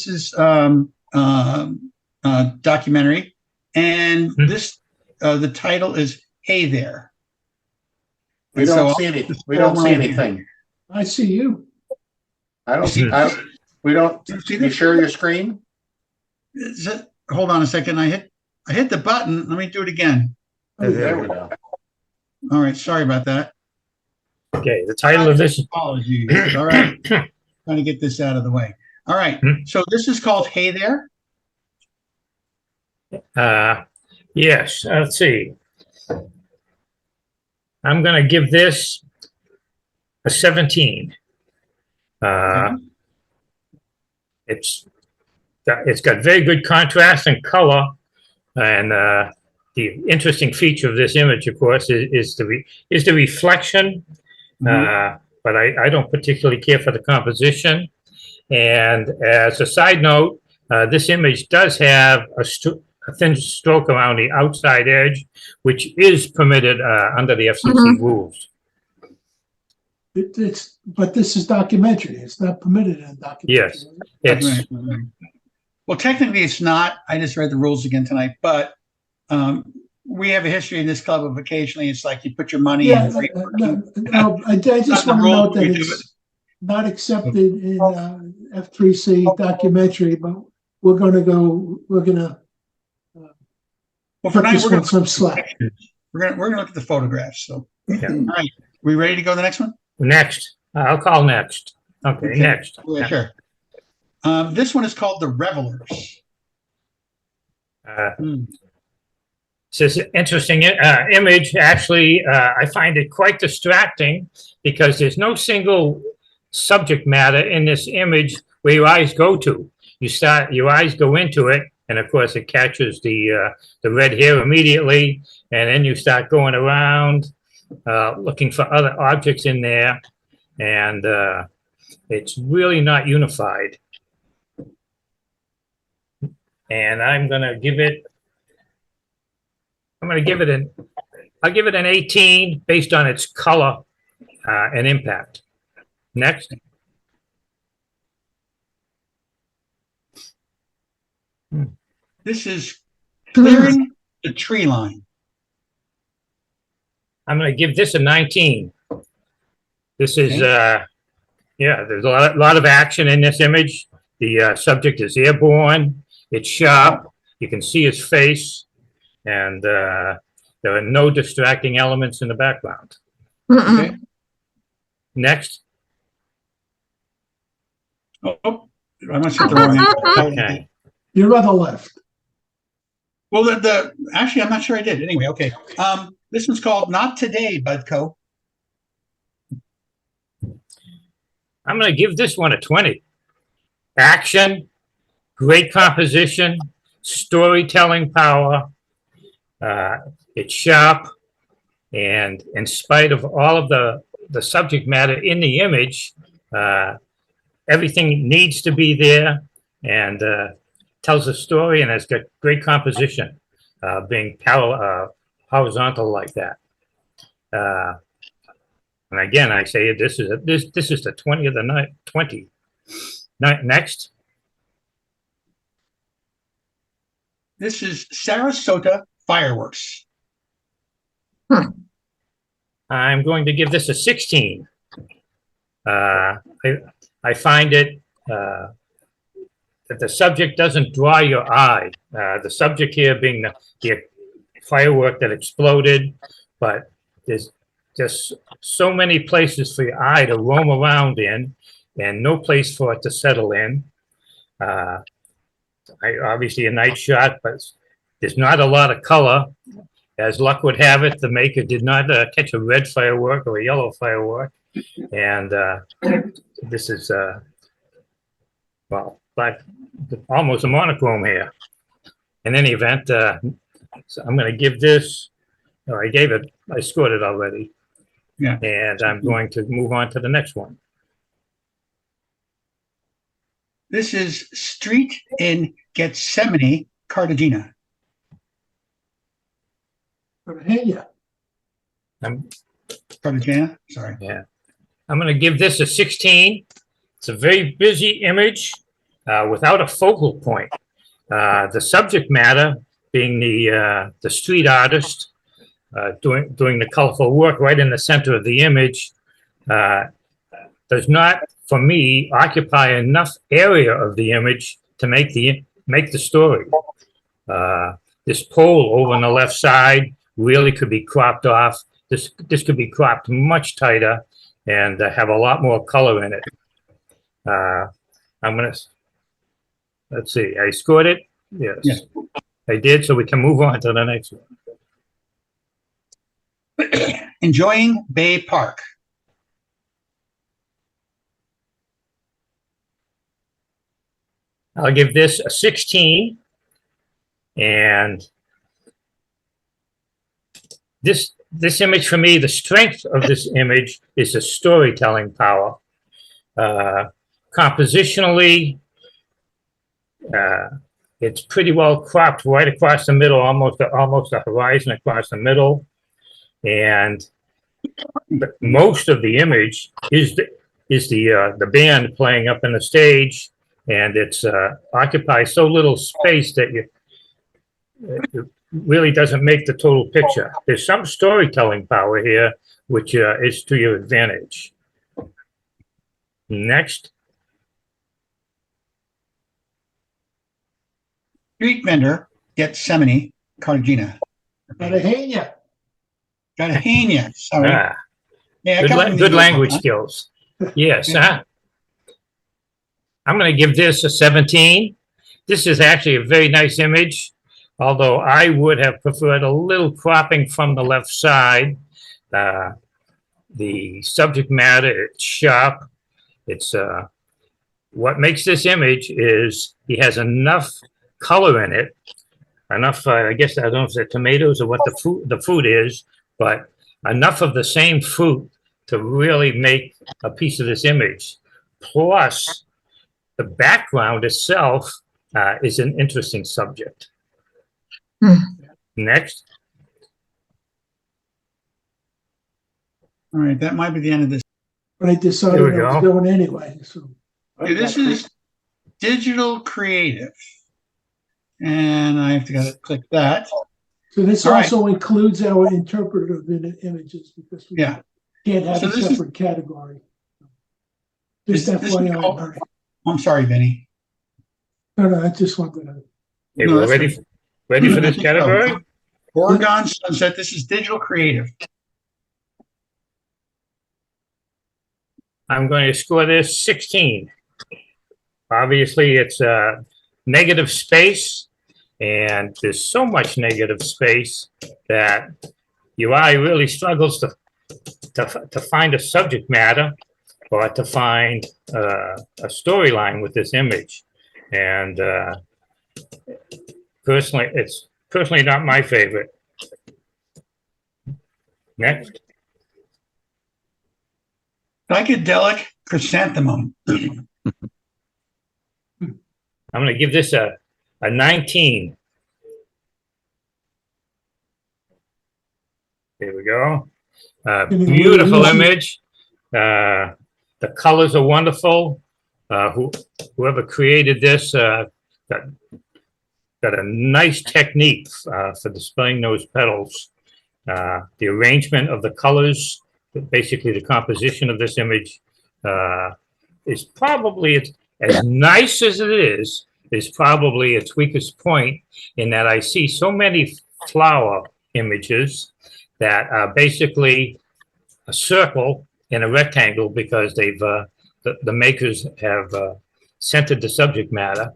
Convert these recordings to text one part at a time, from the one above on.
This is documentary, and this the title is "Hey There." We don't see anything. We don't see anything. I see you. I don't see. We don't. Can you share your screen? Hold on a second. I hit the button. Let me do it again. Oh, there we go. All right. Sorry about that. Okay. The title of this. Apologies. All right. Trying to get this out of the way. All right. So this is called "Hey There." Yes. Let's see. I'm going to give this a 17. It's got very good contrast and color, and the interesting feature of this image, of course, is the reflection. But I don't particularly care for the composition. And as a side note, this image does have a thin stroke around the outside edge, which is permitted under the FCC rules. But this is documentary. It's not permitted in documentary. Yes, Well, technically, it's not. I just read the rules again tonight, but we have a history in this club of occasionally it's like you put your money in. No, I just want to note that it's not accepted in F3C documentary, but we're going to Well, for tonight, we're going some slack. We're gonna look at the photographs. So, all right, we ready to go to the next one? Next, I'll call next. Okay. Next. Yeah, sure. This one is called The Revelers. It's an interesting image. Actually, I find it quite distracting because there's no single subject matter in this image where your eyes go to. Your eyes go into it, and of course, it catches the red hair immediately, and then you start going around looking for other objects in there, and it's really not unified. And I'm going to give it I'll give it an 18 based on its color and impact. Next. This is Clearing the Tree Line. I'm going to give this a 19. This is, there's a lot of action in this image. The subject is airborne. It's sharp. You can see his face. And there are no distracting elements in the background. Okay. Next. Oh, I must hit the wrong end. Okay. You're on the left. Well, actually, I'm not sure I did. Anyway, okay. This one's called Not Today, Budco. I'm going to give this one a 20. Action, great composition, storytelling power. It's sharp, and in spite of all of the subject matter in the image, everything needs to be there and tells a story, and it's got great composition, being horizontal like that. And again, I say this is the 20 of the night. 20. Next. This is Sarasota Fireworks. I'm going to give this a 16. I find it that the subject doesn't draw your eye. The subject here being the firework that exploded, but there's just so many places for your eye to roam around in, and no place for it to settle in. Obviously a nice shot, but there's not a lot of color. As luck would have it, the maker did not catch a red firework or a yellow firework. And this is, like almost a monochrome here. In any event, so I'm going to give this, I scored it already. Yeah. And I'm going to move on to the next one. This is Street in Gethsemane, Cartagena. Cartagena. Cartagena, sorry. Yeah. I'm going to give this a 16. It's a very busy image. without a focal point. The subject matter being the street artist doing the colorful work right in the center of the image does not, for me, occupy enough area of the image to make the story. This pole over on the left side really could be cropped off. This could be cropped much tighter and have a lot more color in it. Let's see, I scored it? Yes. Yes. I did, so we can move on to the next one. Enjoying Bay Park. I'll give this a 16. And this image for me, the strength of this image is the storytelling power. Compositionally, it's pretty well cropped right across the middle, almost a horizon across the middle. And most of the image is the band playing up in the stage, and it's occupies so little space that it really doesn't make the total picture. There's some storytelling power here, which is to your advantage. Next. Street vendor, Gethsemane, Cartagena. Cartagena. Cartagena, sorry. Yeah, Good language skills. Yes. I'm going to give this a 17. This is actually a very nice image, although I would have preferred a little cropping from the left side. The subject matter, it's sharp. It's what makes this image is he has enough color in it, enough, I guess, I don't know if they're tomatoes or what the fruit is, but enough of the same fruit to really make a piece of this image. Plus, the background itself is an interesting subject. Next. All right, that might be the end of this. But I decided I was doing anyway. So. Okay, this is digital creative. And I have to go click that. So this All also includes our interpretive images because we can't have a separate category. Just FYI, Bernie. I'm sorry, Benny. No, I just wanted to. Hey, we're ready for this category? Oregon Sunset, this is digital creative. I'm going to score this 16. Obviously, it's negative space, and there's so much negative space that your eye really struggles to find a subject matter or to find a storyline with this image. And personally, it's not my favorite. Next. Psychedelic chrysanthemum. I'm going to give this a 19. There we go. Beautiful image. The colors are wonderful. Whoever created this got a nice technique for displaying those petals. The arrangement of the colors, basically the composition of this image, is probably, as nice as it is probably its weakest point, in that I see so many flower images that are basically a circle and a rectangle because they've the makers have centered the subject matter.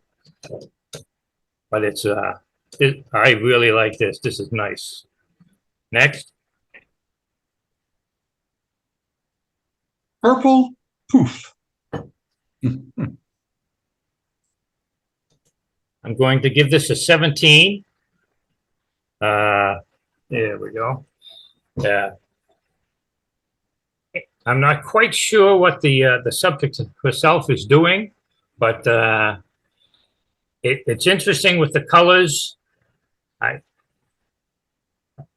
But it's I really like this. This is nice. Next. Purple poof. I'm going to give this a 17. There we go. I'm not quite sure what the subject herself is doing, but it's interesting with the colors.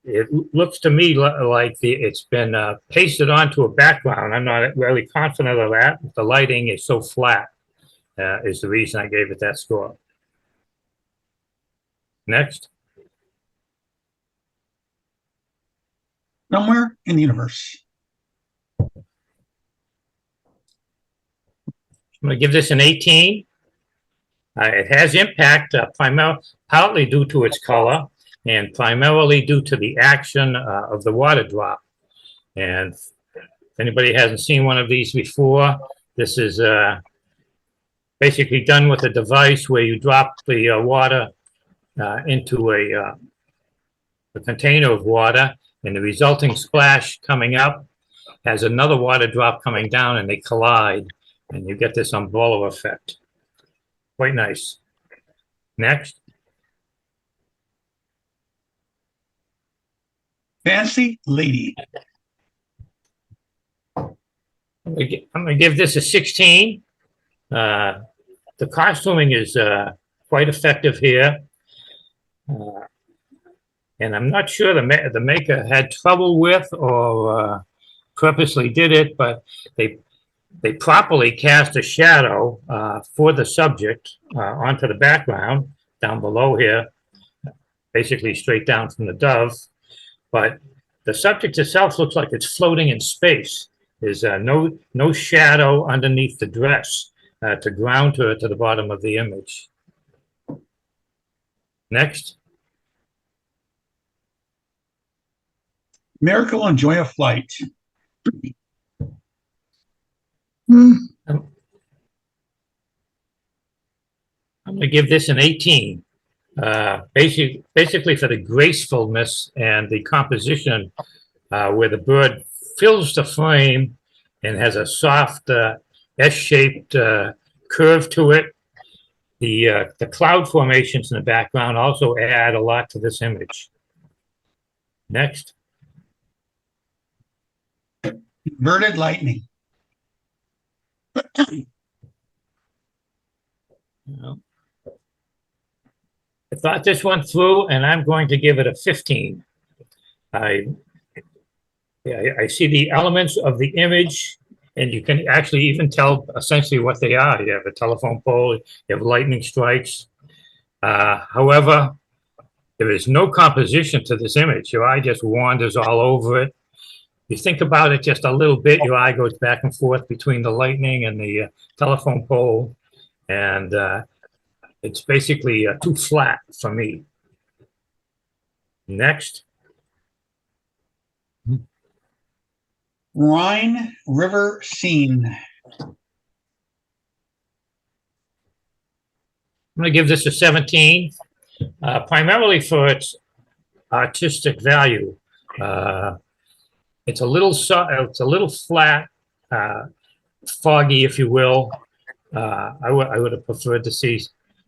It looks to me like it's been pasted onto a background. I'm not really confident of that. The lighting is so flat. is the reason I gave it that score. Next. Somewhere in the universe. I'm going to give this an 18. It has impact partly due to its color and primarily due to the action of the water drop. And if anybody hasn't seen one of these before, this is basically done with a device where you drop the water into a container of water, and the resulting splash coming up has another water drop coming down, and they collide, and you get this umbrella effect. Quite nice. Next. Fancy lady. I'm gonna give this a 16. The costuming is quite effective here. And I'm not sure the maker had trouble with or purposely did it, but they properly cast a shadow for the subject onto the background down below here, basically straight down from the dove. But the subject itself looks like it's floating in space. There's no shadow underneath the dress to ground her to the bottom of the image. Next. Miracle on Joy of Flight. I'm going to give this an 18. Basically for the gracefulness and the composition where the bird fills the frame and has a soft S-shaped curve to it. The cloud formations in the background also add a lot to this image. Next. Inverted lightning. I thought this one through, and I'm going to give it a 15. I see the elements of the image, and you can actually even tell essentially what they are. You have a telephone pole, you have lightning strikes. However, there is no composition to this image. Your eye just wanders all over it. You think about it just a little bit, your eye goes back and forth between the lightning and the telephone pole, and it's basically too flat for me. Next. Rhine River Scene. I'm going to give this a 17, primarily for its artistic value. It's a little flat, foggy, if you will. I would have preferred to see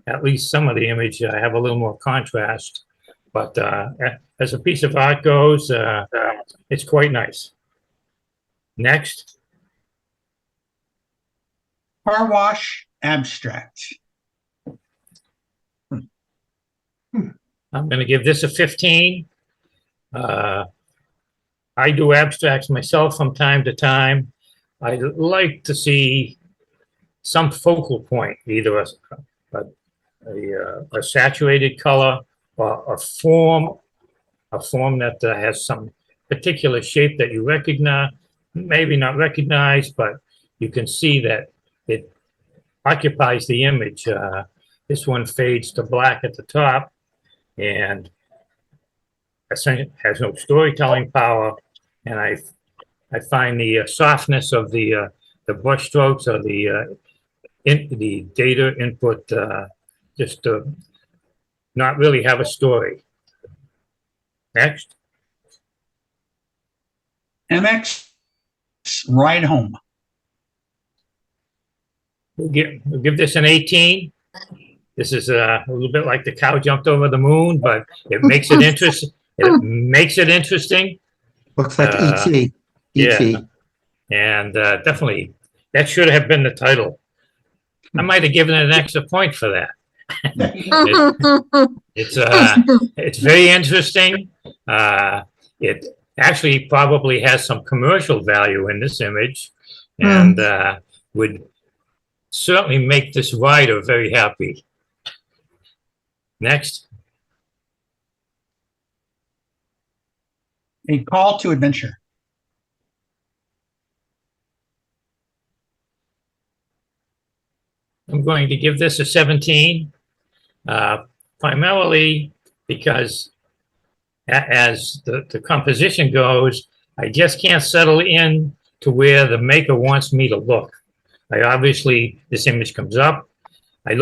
at least some of the image have a little more contrast. But as a piece of art goes, it's quite nice. Next. Car Wash Abstract. I'm going to give this a 15. I do abstracts myself from time to time. I like to see some focal point, either a saturated color or a form that has some particular shape that you recognize, maybe not recognize, but you can see that it occupies the image. This one fades to black at the top and has no storytelling power, and I find the softness of the brush strokes or the data input just not really have a story. Next. MX Ride Home. We'll give this an 18. This is a little bit like the cow jumped over the moon, but it makes it interesting. It makes it interesting. Looks like E.T. Yeah, and definitely that should have been the title. I might have given it an extra point for that. It's very interesting. It actually probably has some commercial value in this image, and would certainly make this rider very happy. Next. A call to adventure. I'm going to give this a 17, primarily because as the composition goes, I just can't settle in to where the maker wants me to look. This image comes up. I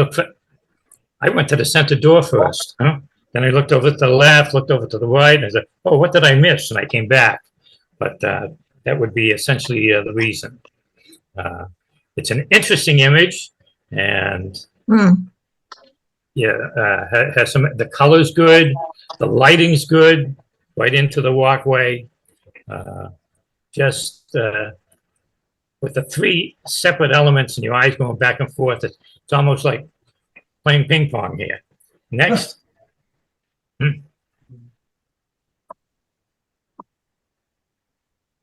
went to the center door first. Huh? Then I looked over to the left, looked over to the right, and I said, oh, what did I miss? And I came back. But that would be essentially the reason. It's an interesting image, and has the color's good, the lighting's good, right into the walkway. With the three separate elements and your eyes going back and forth, it's almost like playing ping pong here. Next. I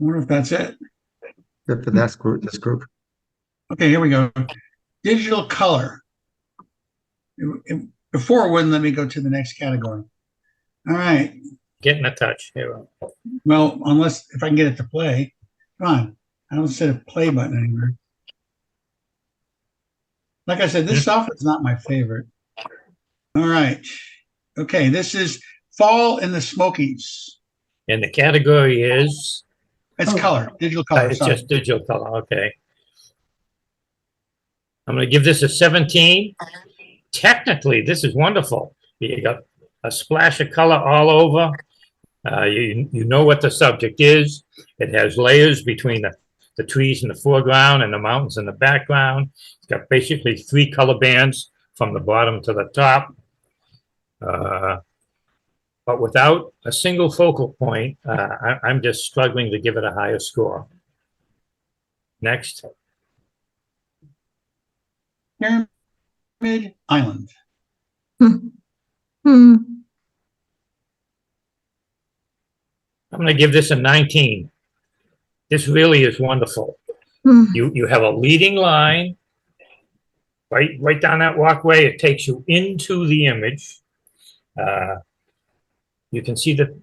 wonder if that's it. Good for this group. Okay, here we go. Digital color. Before it wouldn't let me go to the next category. All right. Getting a touch. Here. Well, unless if I can get it to play. Come on. I don't see a play button anywhere. Like I said, this software is not my favorite. All right. Okay, this is Fall in the Smokies. And the category is? It's color, digital color. It's just digital color, okay. I'm going to give this a 17. Technically, this is wonderful. You got a splash of color all over. You know what the subject is. It has layers between the trees in the foreground and the mountains in the background. It's got basically 3 color bands from the bottom to the top. But without a single focal point, I'm just struggling to give it a higher score. Next. Pyramid Island. I'm going to give this a 19. This really is wonderful. You have a leading line right down that walkway. It takes you into the image. You can see that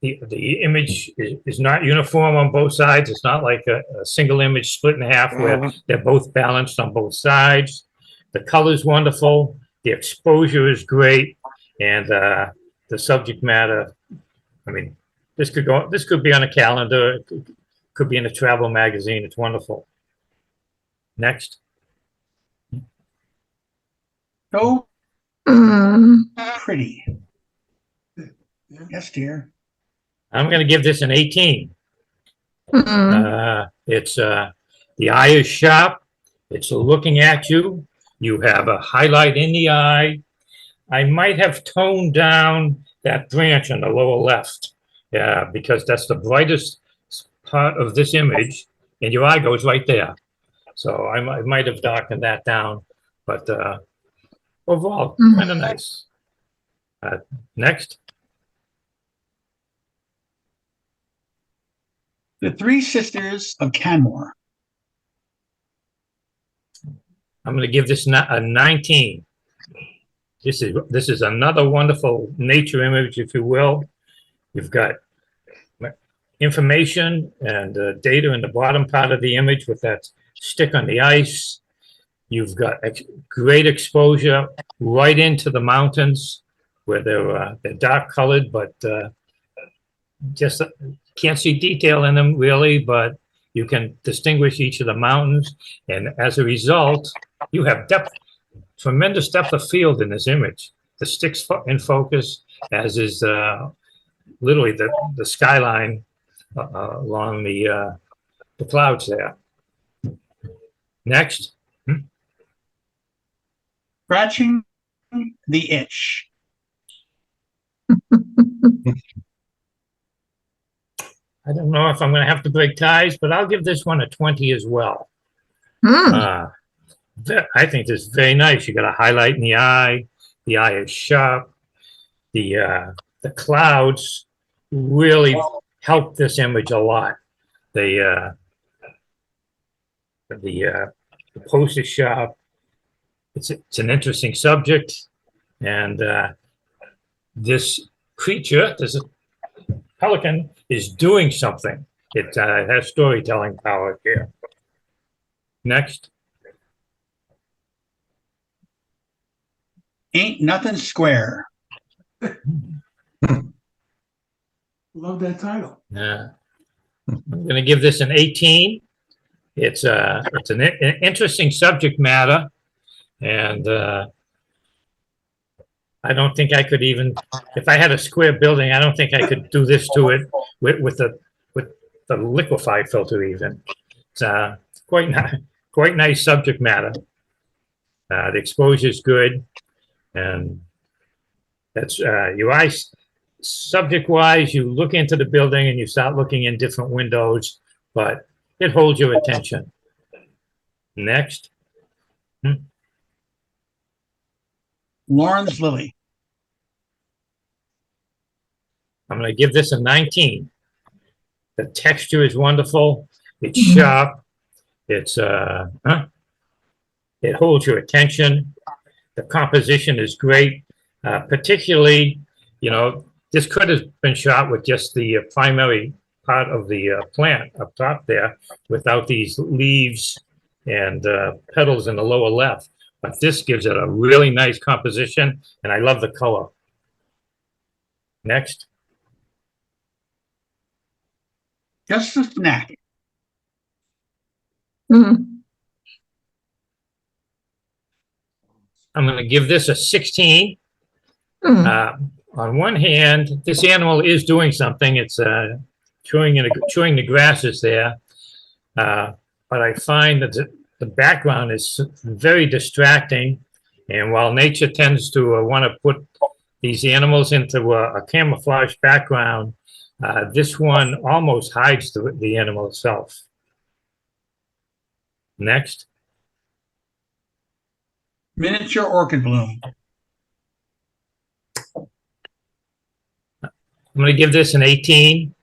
the image is not uniform on both sides. It's not like a single image split in half where they're both balanced on both sides. The color is wonderful. The exposure is great, and the subject matter. I mean, this could be on a calendar. It could be in a travel magazine. It's wonderful. Next. So pretty. Yes, dear. I'm going to give this an 18. It's the eye is sharp. It's looking at you. You have a highlight in the eye. I might have toned down that branch on the lower left, because that's the brightest part of this image, and your eye goes right there. So I might have darkened that down, but overall, kind of nice. Next. The Three Sisters of Canmore. I'm going to give this a 19. This is another wonderful nature image, if you will. You've got information and data in the bottom part of the image with that stick on the ice. You've got great exposure right into the mountains where they're dark colored, but just can't see detail in them really, but you can distinguish each of the mountains. And as a result, you have tremendous depth of field in this image. The stick's in focus, as is literally the skyline along the clouds there. Next. Scratching the Itch. I don't know if I'm going to have to break ties, but I'll give this one a 20 as well. I think this is very nice. You got a highlight in the eye. The eye is sharp. The clouds really help this image a lot. The The post is sharp. It's an interesting subject, and this creature, this pelican, is doing something. It has storytelling power here. Next. Ain't nothing square. Love that title. I'm going to give this an 18. It's an interesting subject matter, and I don't think I could even, if I had a square building, I don't think I could do this to it with the liquefy filter even. It's quite nice subject matter. The exposure is good, and that's your eyes. Subject-wise, you look into the building and you start looking in different windows, but it holds your attention. Next. Lawrence Lilly. I'm going to give this a 19. The texture is wonderful. It's sharp. It's it holds your attention. The composition is great. Particularly, you know, this could have been shot with just the primary part of the plant up top there without these leaves and petals in the lower left. But this gives it a really nice composition, and I love the color. Next. Just a snack. I'm going to give this a 16. On one hand, this animal is doing something. It's chewing the grasses there. But I find that the background is very distracting. And while nature tends to want to put these animals into a camouflage background, this one almost hides the animal itself. Next. Miniature orchid bloom. I'm going to give this an 18.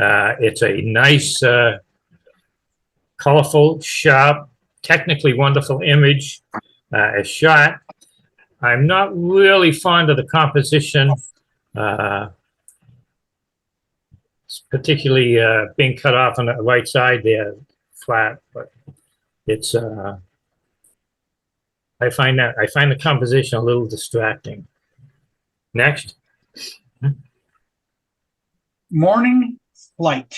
It's a nice, colorful, sharp, technically wonderful image as shot. I'm not really fond of the composition, particularly being cut off on the right side there, flat, but it's, I find the composition a little distracting. Next. Morning light.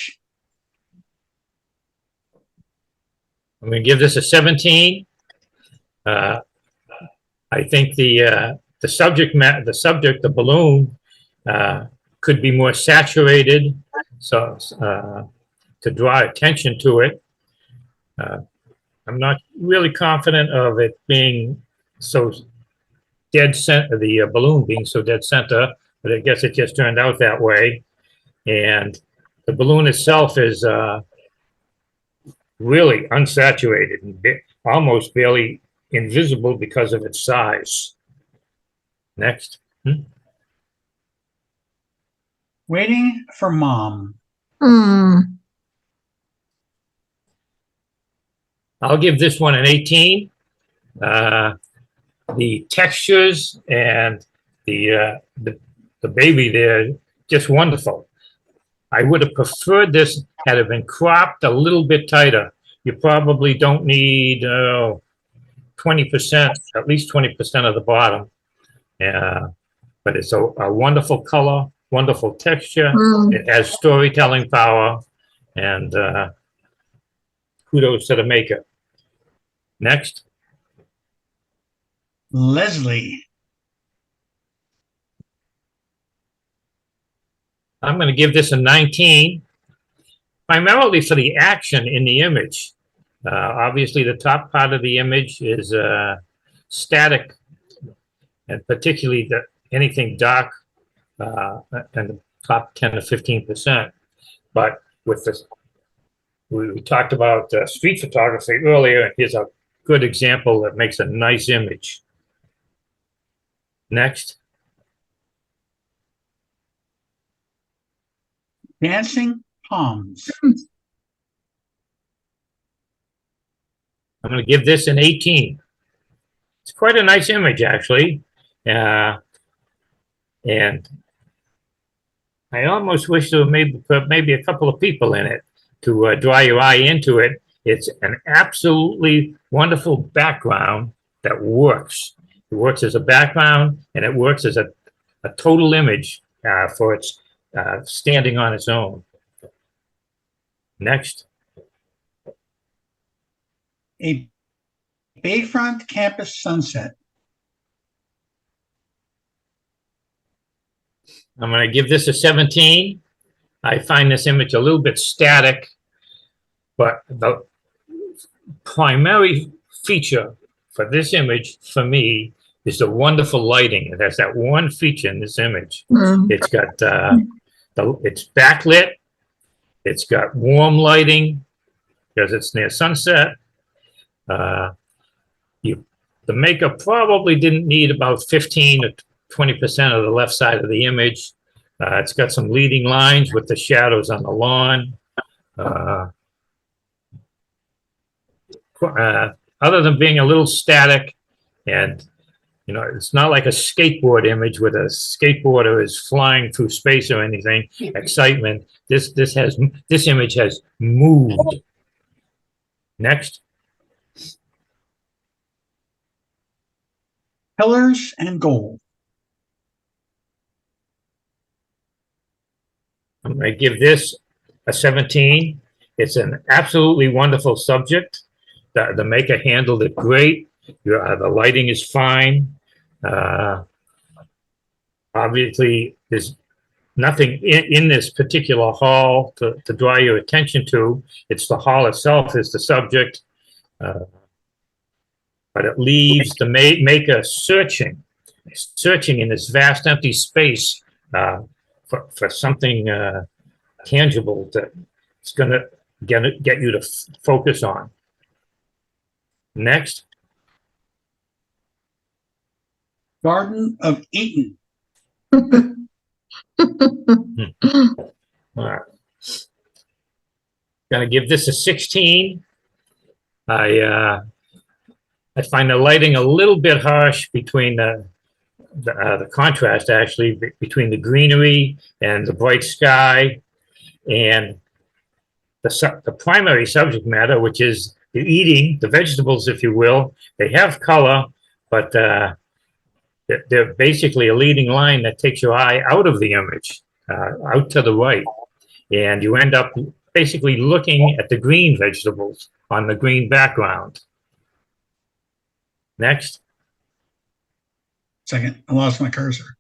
I'm going to give this a 17. I think the subject, the balloon, could be more saturated, so to draw attention to it. I'm not really confident of it being so dead center, the balloon being so dead center, but I guess it just turned out that way. And the balloon itself is really unsaturated and almost barely invisible because of its size. Next. Waiting for mom. I'll give this one an 18. The textures and the baby there, just wonderful. I would have preferred this had it been cropped a little bit tighter. You probably don't need 20%, at least 20% of the bottom. But it's a wonderful color, wonderful texture. It has storytelling power, and kudos to the maker. Next. Leslie. I'm going to give this a 19, primarily for the action in the image. Obviously, the top part of the image is static, and particularly anything dark, and the top 10 to 15%. But with this, we talked about street photography earlier, and here's a good example that makes a nice image. Next. Dancing palms. I'm going to give this an 18. It's quite a nice image, actually. And I almost wish there were maybe a couple of people in it to draw your eye into it. It's an absolutely wonderful background that works. It works as a background, and it works as a total image for its standing on its own. Next. A Bayfront campus sunset. I'm going to give this a 17. I find this image a little bit static, but the primary feature for this image, for me, is the wonderful lighting. It has that one feature in this image. It's got it's backlit. It's got warm lighting because it's near sunset. The maker probably didn't need about 15 to 20% of the left side of the image. It's got some leading lines with the shadows on the lawn. Other than being a little static, and you know, it's not like a skateboard image where the skateboarder is flying through space or anything. Excitement. This image has moved. Next. Pillars and gold. I'm going to give this a 17. It's an absolutely wonderful subject. The maker handled it great. The lighting is fine. Obviously, there's nothing in this particular hall to draw your attention to. It's the hall itself is the subject. But it leaves the maker searching in this vast empty space for something tangible that's going to get you to focus on. Next. Garden of Eden. All right. Gonna give this a 16. I find the lighting a little bit harsh between the contrast actually between the greenery and the bright sky and the primary subject matter, which is the eating, the vegetables, if you will. They have color, but they're basically a leading line that takes your eye out of the image, out to the right. And you end up basically looking at the green vegetables on the green background. Next. Second, I lost my cursor.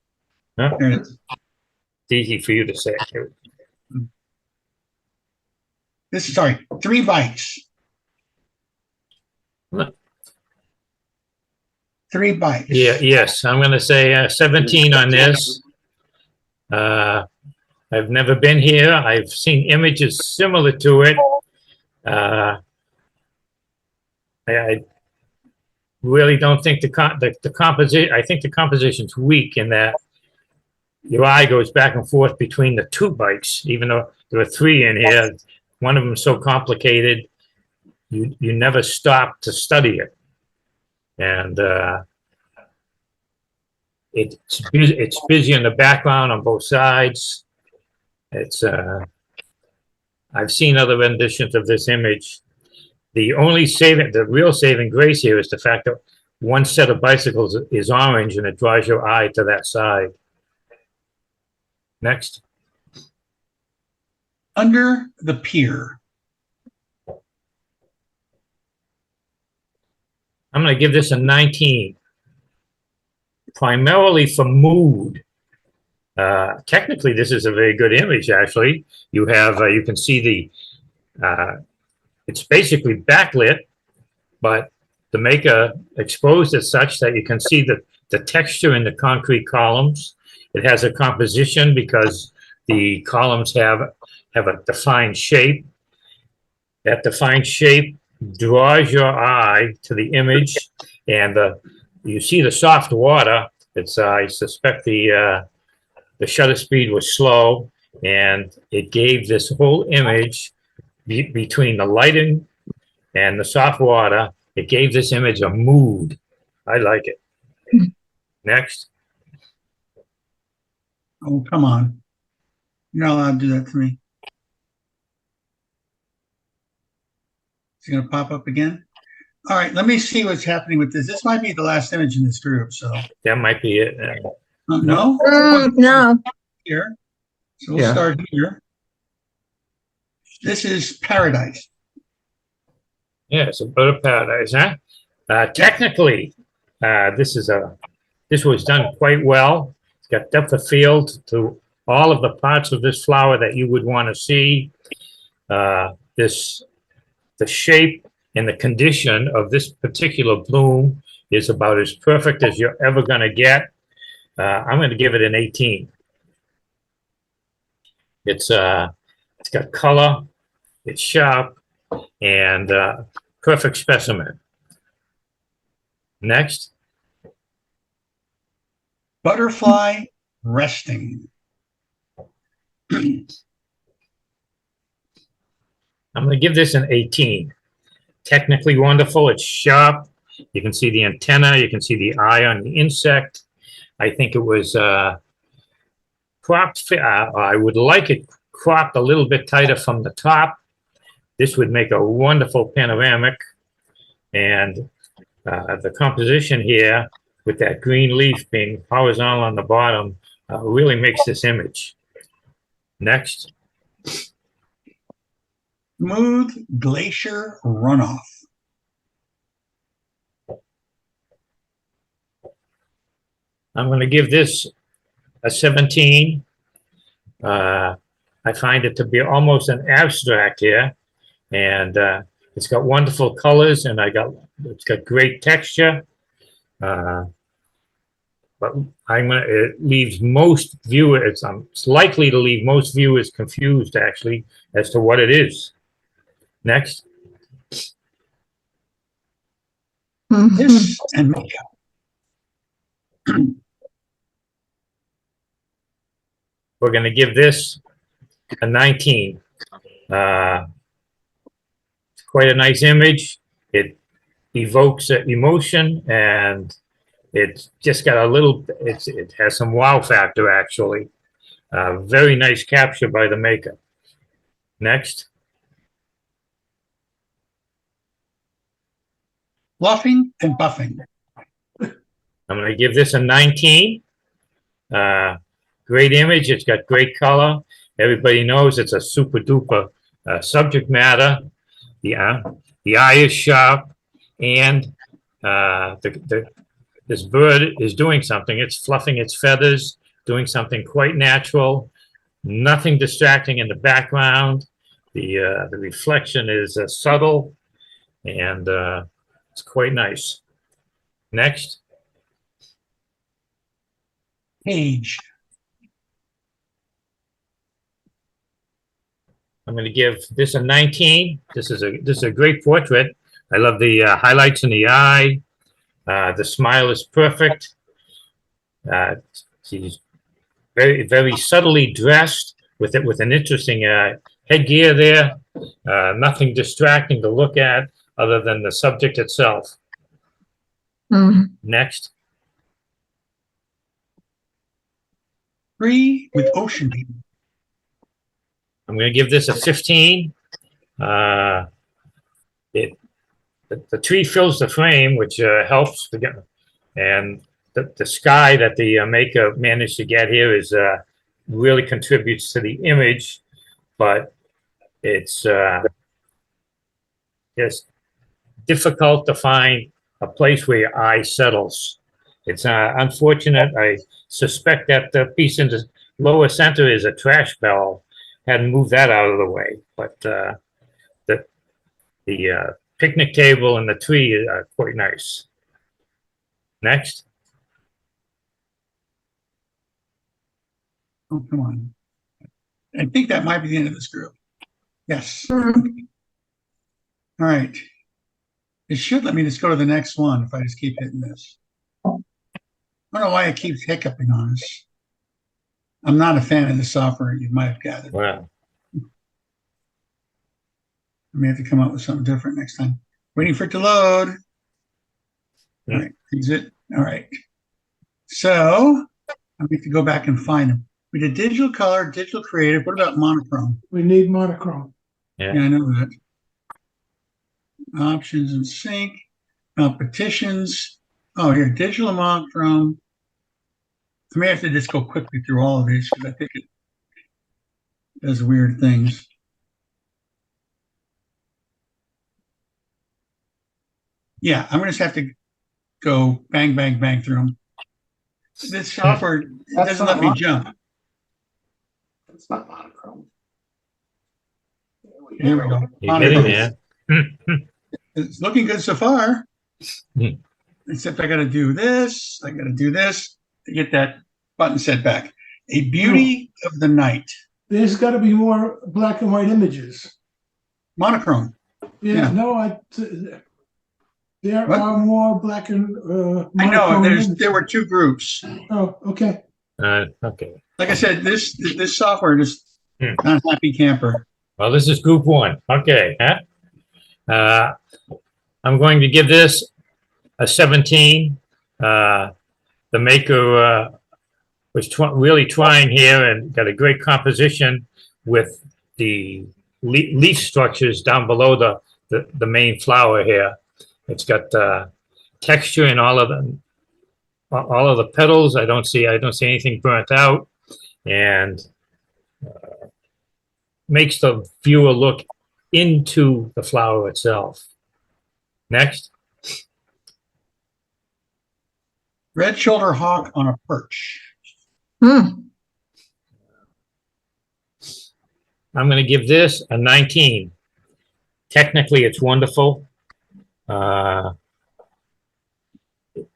Huh? There it is. It's easy for you to say. This is, sorry, 3 bikes. Look. 3 bikes. Yeah, yes, I'm going to say 17 on this. I've never been here. I've seen images similar to it. I really don't think the composition. I think the composition's weak in that your eye goes back and forth between the 2 bikes, even though there are 3 in here. One of them is so complicated, you never stop to study it. And it's busy in the background on both sides. It's I've seen other renditions of this image. The real saving grace here is the fact that one set of bicycles is orange and it draws your eye to that side. Next. Under the Pier. I'm going to give this a 19. Primarily for mood. Technically, this is a very good image, actually. You have, you can see it's basically backlit, but the maker exposed it such that you can see the texture in the concrete columns. It has a composition because the columns have a defined shape. That defined shape draws your eye to the image, and you see the soft water. It's I suspect the shutter speed was slow, and it gave this whole image between the lighting and the soft water It gave this image a mood. I like it. Next. Oh, come on. You're not allowed to do that to me. Is it going to pop up again? All right, let me see what's happening with this. This might be the last image in this group, so. That might be it. No? No. Here. So we'll Yeah. start here. This is paradise. Yeah, it's a bird of paradise, huh? Technically, this was done quite well. It's got depth of field to all of the parts of this flower that you would want to see. The shape and the condition of this particular bloom is about as perfect as you're ever going to get. I'm going to give it an 18. It's got color, it's sharp, and perfect specimen. Next. Butterfly resting. I'm going to give this an 18. Technically wonderful. It's sharp. You can see the antenna. You can see the eye on the insect. I think it was cropped. I would like it cropped a little bit tighter from the top. This would make a wonderful panoramic. And the composition here with that green leaf being horizontal on the bottom really makes this image. Next. Smooth glacier runoff. I'm going to give this a 17. I find it to be almost an abstract here, and it's got wonderful colors, and it's got great texture. But it leaves most viewers. It's likely to leave most viewers confused, actually, as to what it is. Next. Kiss and makeup. We're going to give this a 19. It's quite a nice image. It evokes emotion, and it's just got it has some wow factor, actually. Very nice capture by the maker. Next. Fluffing and buffing. I'm going to give this a 19. Great image. It's got great color. Everybody knows it's a super duper subject matter. The eye is sharp, and this bird is doing something. It's fluffing its feathers, doing something quite natural. Nothing distracting in the background. The reflection is subtle, and it's quite nice. Next. Page. I'm going to give this a 19. This is a great portrait. I love the highlights in the eye. The smile is perfect. She's very, very subtly dressed with an interesting headgear there. Nothing distracting to look at other than the subject itself. Next. Tree with ocean view. I'm going to give this a 15. The tree fills the frame, which helps. And the sky that the maker managed to get here is really contributes to the image, but it's just difficult to find a place where your eye settles. It's unfortunate. I suspect that the piece in the lower center is a trash barrel. Hadn't moved that out of the way, but the picnic table and the tree are quite nice. Next. Oh, come on. I think that might be the end of this group. Yes. Mm-hmm. All right. It should let me just go to the next one if I just keep hitting this. I don't know why it keeps hiccuping on us. I'm not a fan of the software, you might have gathered. Wow. I may have to come up with something different next time. Waiting for it to load. Yeah. All right, exit. All right. So I need to go back and find them. We did digital color, digital creative. What about monochrome? We need monochrome. Yeah, I know that. Options and sync, competitions. Oh, here, digital and monochrome. I may have to just go quickly through all of these because I think it does weird things. Yeah, I'm gonna just have to go bang, bang, bang through them. This software doesn't let me jump. It's not monochrome. Here we go. You getting there? It's looking good so far. Hmm. Except I got to do this. I got to do this to get that button set back. A beauty of the night. There's got to be more black and white images. Monochrome. Yeah, Yeah. no, there What? are more black and I know. monochrome images. There were two groups. Oh, okay. Okay. Like I said, this software just not happy camper. Well, this is group one. Okay. Huh? I'm going to give this a 17. The maker was really trying here and got a great composition with the leaf structures down below the main flower here. It's got texture in all of the petals. I don't see anything burnt out, and makes the viewer look into the flower itself. Next. Red shoulder hawk on a perch. I'm going to give this a 19. Technically, it's wonderful.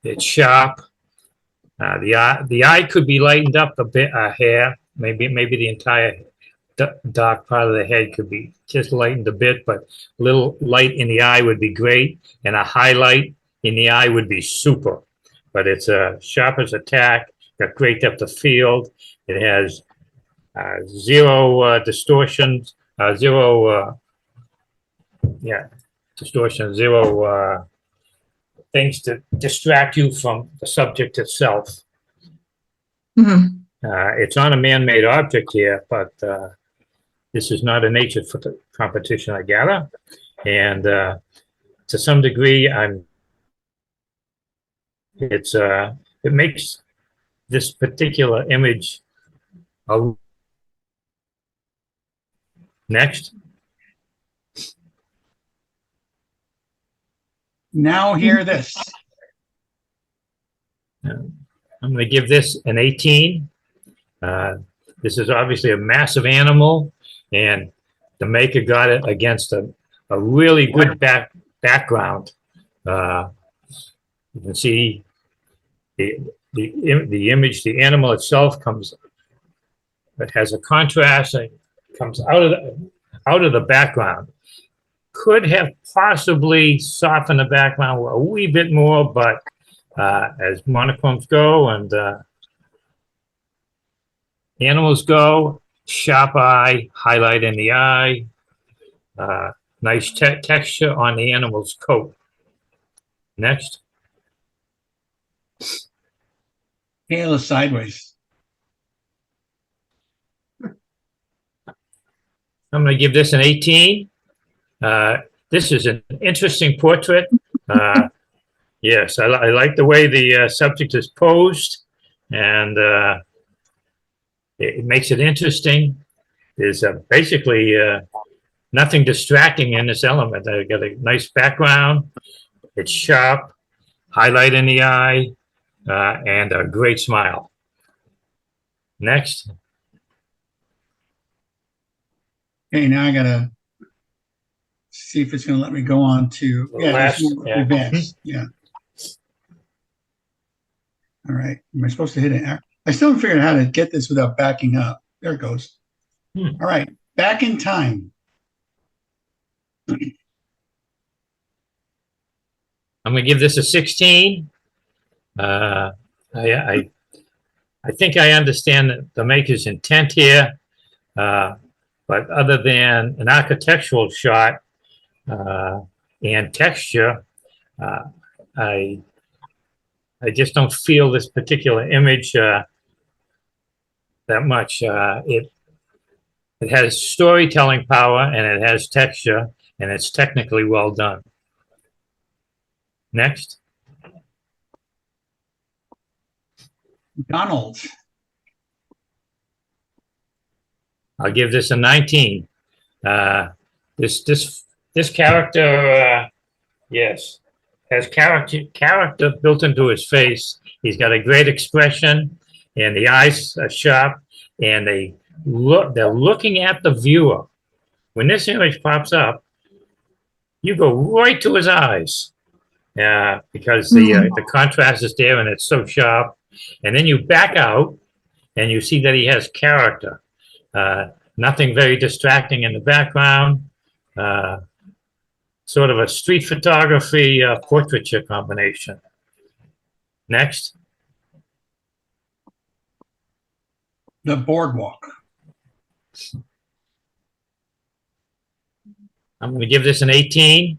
It's sharp. The eye could be lightened up a bit. Hair, maybe the entire dark part of the head could be just lightened a bit, but a little light in the eye would be great, and a highlight in the eye would be super. But it's sharp as a tack. Got great depth of field. It has zero distortions, zero things to distract you from the subject itself. It's on a man-made object here, but this is not a nature competition, I gather. And to some degree, it makes this particular image next. Now hear this. I'm going to give this an 18. This is obviously a massive animal, and the maker got it against a really good background. You can see the image, the animal itself it has a contrast and comes out of the background. Could have possibly softened the background a wee bit more, but as monochromes go and animals go, sharp eye, highlight in the eye, nice texture on the animal's coat. Next. Tail is sideways. I'm going to give this an 18. This is an interesting portrait. Yes, I like the way the subject is posed, and it makes it interesting. There's basically nothing distracting in this element. I got a nice background. It's sharp, highlight in the eye, and a great smile. Next. Okay, now I gotta see if it's gonna let me go on to advanced. Yeah. All right. Am I supposed to hit it? I still haven't figured out how to get this without backing up. There it goes. All right. Back in time. I'm going to give this a 16. I think I understand the maker's intent here, but other than an architectural shot, and texture. I just don't feel this particular image that much. It has storytelling power and it has texture and it's technically well done. Next. Donald. I'll give this a 19. This character, yes, has character built into his face. He's got a great expression, and the eyes are sharp, and they're looking at the viewer. When this image pops up, you go right to his eyes, because the contrast is there and it's so sharp. And then you back out, and you see that he has character. Nothing very distracting in the background. Sort of a street photography portraiture combination. Next. The boardwalk. I'm going to give this an 18.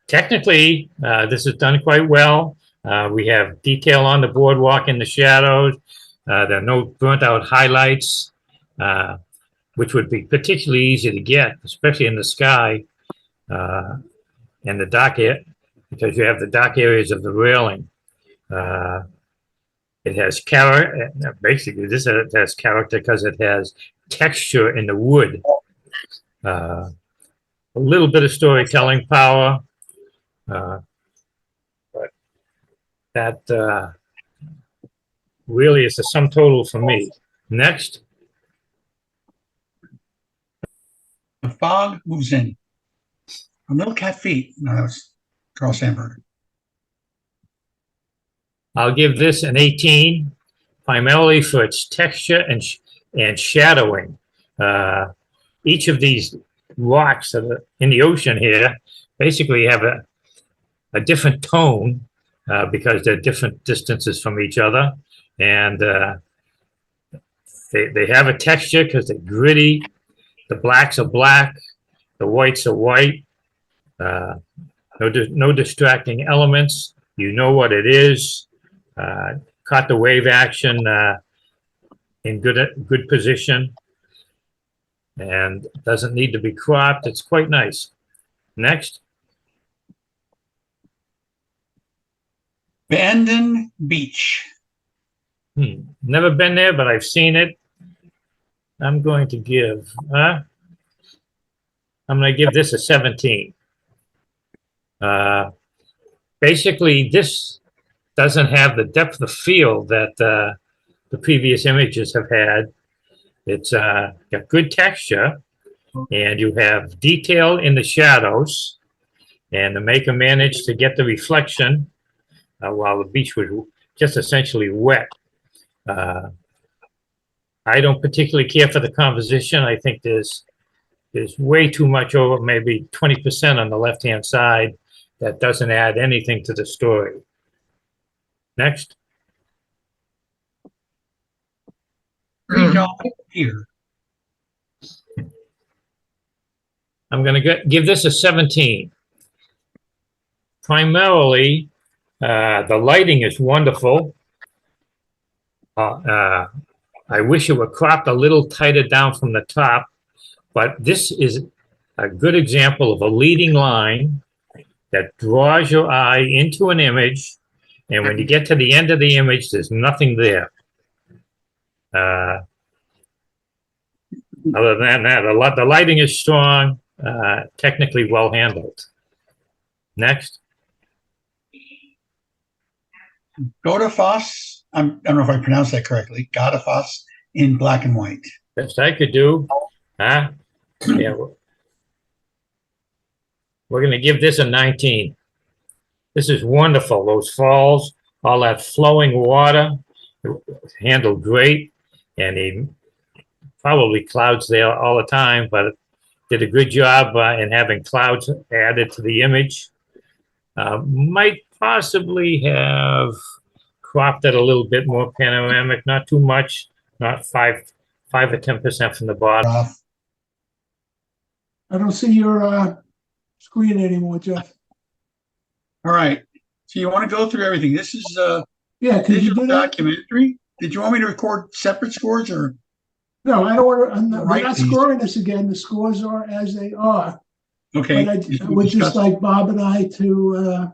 Technically, this is done quite well. We have detail on the boardwalk in the shadows. There are no burnt out highlights, which would be particularly easy to get, especially in the sky and the dark area, because you have the dark areas of the railing. It has character. Basically, this has character because it has texture in the wood. A little bit of storytelling power, but that really is the sum total for me. Next. The fog moves in. From Little Cat Feet. No, that was Carl Sandburg. I'll give this an 18, primarily for its texture and shadowing. Each of these rocks that are in the ocean here basically have a different tone because they're different distances from each other. And they have a texture because they're gritty. The blacks are black. The whites are white. No distracting elements. You know what it is. Caught the wave action in good position. And doesn't need to be cropped. It's quite nice. Next. Bandon Beach. Never been there, but I've seen it. I'm going to give this a 17. Basically, this doesn't have the depth of field that the previous images have had. It's got good texture, and you have detail in the shadows, and the maker managed to get the reflection while the beach was just essentially wet. I don't particularly care for the composition. I think there's way too much over, maybe 20% on the left-hand side that doesn't add anything to the story. Next. Green Dog Pier. I'm going to give this a 17. Primarily, the lighting is wonderful. I wish it were cropped a little tighter down from the top, but this is a good example of a leading line that draws your eye into an image, and when you get to the end of the image, there's nothing there. Other than that, the lighting is strong, technically well handled. Next. Godafoss. I don't know if I pronounced that correctly. Godafoss in black and white. Best I could do. Yeah, we're going to give this a 19. This is wonderful. Those falls, all that flowing water, handled great. And he probably clouds there all the time, but did a good job in having clouds added to the image. Might possibly have cropped it a little bit more panoramic, not too much, not 5 or 10% from the bottom. I don't see your screen anymore, Jeff. All right. So you want to go through everything. This is a Yeah, could you digital do that? documentary. Did you want me to record separate scores or? No, I don't want to, we're Right, not please. scoring this again. The scores are as they are. Okay. But I would just like Bob and I to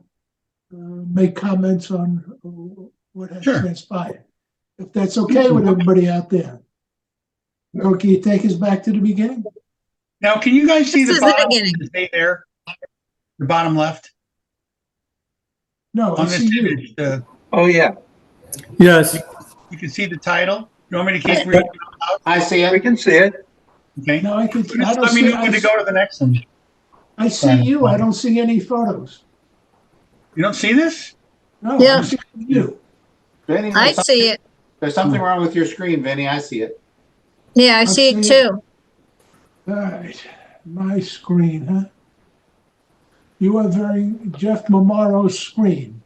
make comments on what has Sure. transpired. If that's okay with everybody out there. So can you take us back to the beginning? Now, can you guys see This the is the bottom? beginning. Stay there. The bottom left No, I on this see you. image. Oh, yeah, Yes, You can see the title. You want me to keep reading? I see We it. can see it. Okay. No, I could, I Just don't let me see, know when to go to the next one. I see you. I don't see any photos. You don't see this? No, Yeah. I'm seeing you. Vinny, I see it. there's something wrong with your screen, Vinny. I see it. Yeah, I see it too. All right, my screen, huh? You are very Jeff Momaro's screen.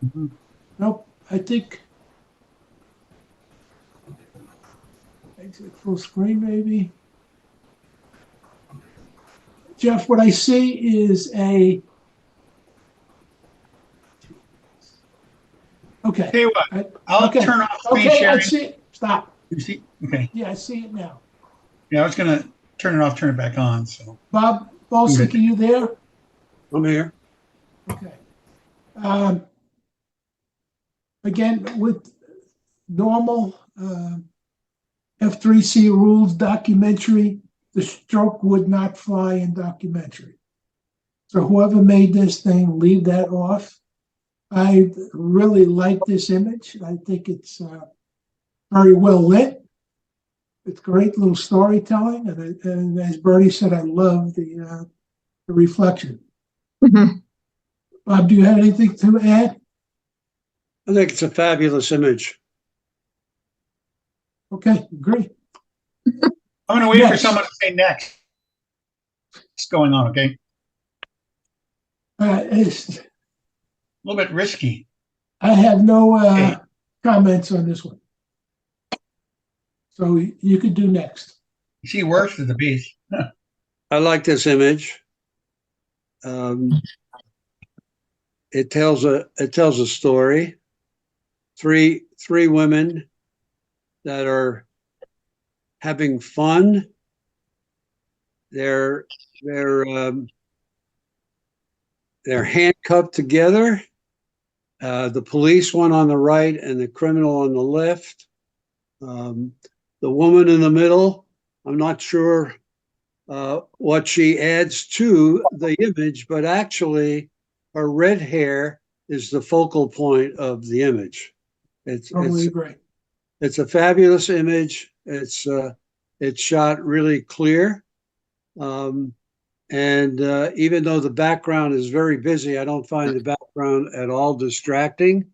Mhm. Nope, I think. Exit full screen, maybe. Jeff, what I see is a. Okay. Tell you what, I'll Okay. turn off screen Okay, I sharing. see it. Stop. You see? Okay. Yeah, I see it now. Yeah, I was gonna turn it off, turn it back on. So Bob Bolsick, are you there? I'm here. Okay. Again, with normal F3C rules documentary, the stroke would not fly in documentary. So whoever made this thing, leave that off. I really like this image. I think it's very well lit. It's great little storytelling, and as Bertie said, I love the reflection. Mhm. Bob, do you have anything to add? I think it's a fabulous image. Okay, agree. I'm gonna wait for Next. someone to say next. What's going on? Okay. It's, A little bit risky. I have no Okay. comments on this one. So you could do next. You see, worse is the beast. I like this image. It tells a story. Three women that are having fun. They're handcuffed together. The police one on the right and the criminal on the left. The woman in the middle, I'm not sure what she adds to the image, but actually her red hair is the focal point of the image. Totally agree. It's a fabulous image. It's shot really clear. And even though the background is very busy, I don't find the background at all distracting,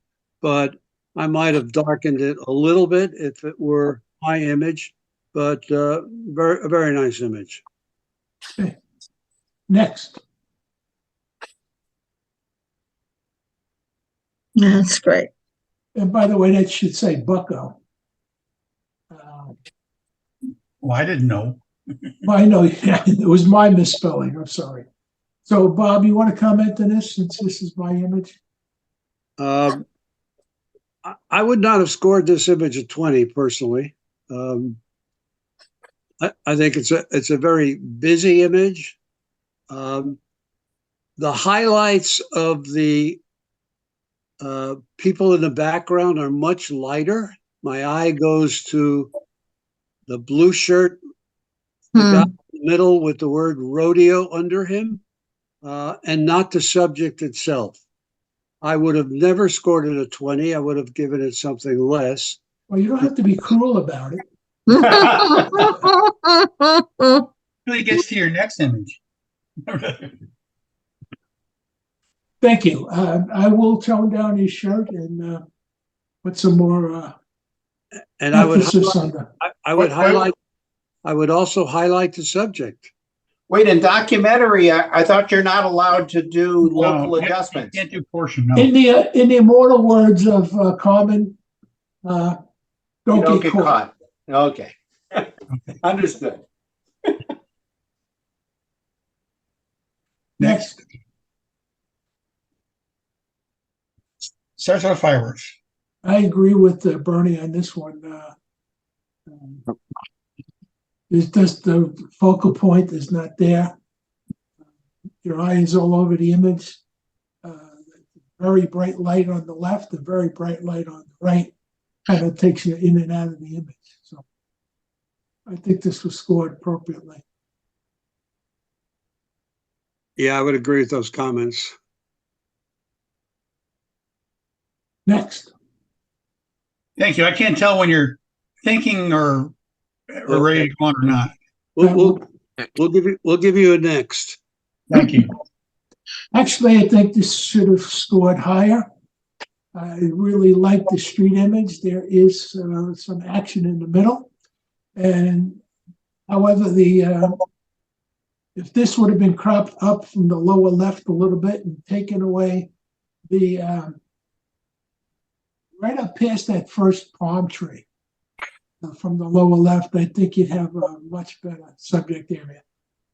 but I might have darkened it a little bit if it were my image, but a very nice image. Okay. Next. That's great. And by the way, that should say Bucko. Well, I didn't know. Well, I know, yeah, it was my misspelling. I'm sorry. So, Bob, you want to comment on this since this is my image? I would not have scored this image a 20 personally. I think it's a very busy image. The highlights of the people in the background are much lighter. My eye goes to the blue shirt, the guy in the middle with the word rodeo under him, and not the subject itself. I would have never scored it a 20. I would have given it something less. Well, you don't have to be cruel about it. Really gets to your next image. Thank you. I will tone down his shirt and put some more And I would emphasis on that. I would also highlight the subject. Wait, in documentary, I thought you're not allowed to do local No, adjustments. You can't do portion. No. In the immortal words of Carmen, You don't get caught. Okay. Understood. Next. Sarasota fireworks. I agree with Bernie on this one. It's just the focal point is not there. Your eye is all over the image. Very bright light on the left and very bright light on the right kind of takes you in and out of the image. So I think this was scored appropriately. Yeah, I would agree with those comments. Next. Thank you. I can't tell when you're thinking or ready to go on or not. We'll give you a next. Thank you. Actually, I think this should have scored higher. I really like the street image. There is some action in the middle. And however, if this would have been cropped up from the lower left a little bit and taken away the right up past that first palm tree from the lower left, I think you'd have a much better subject area.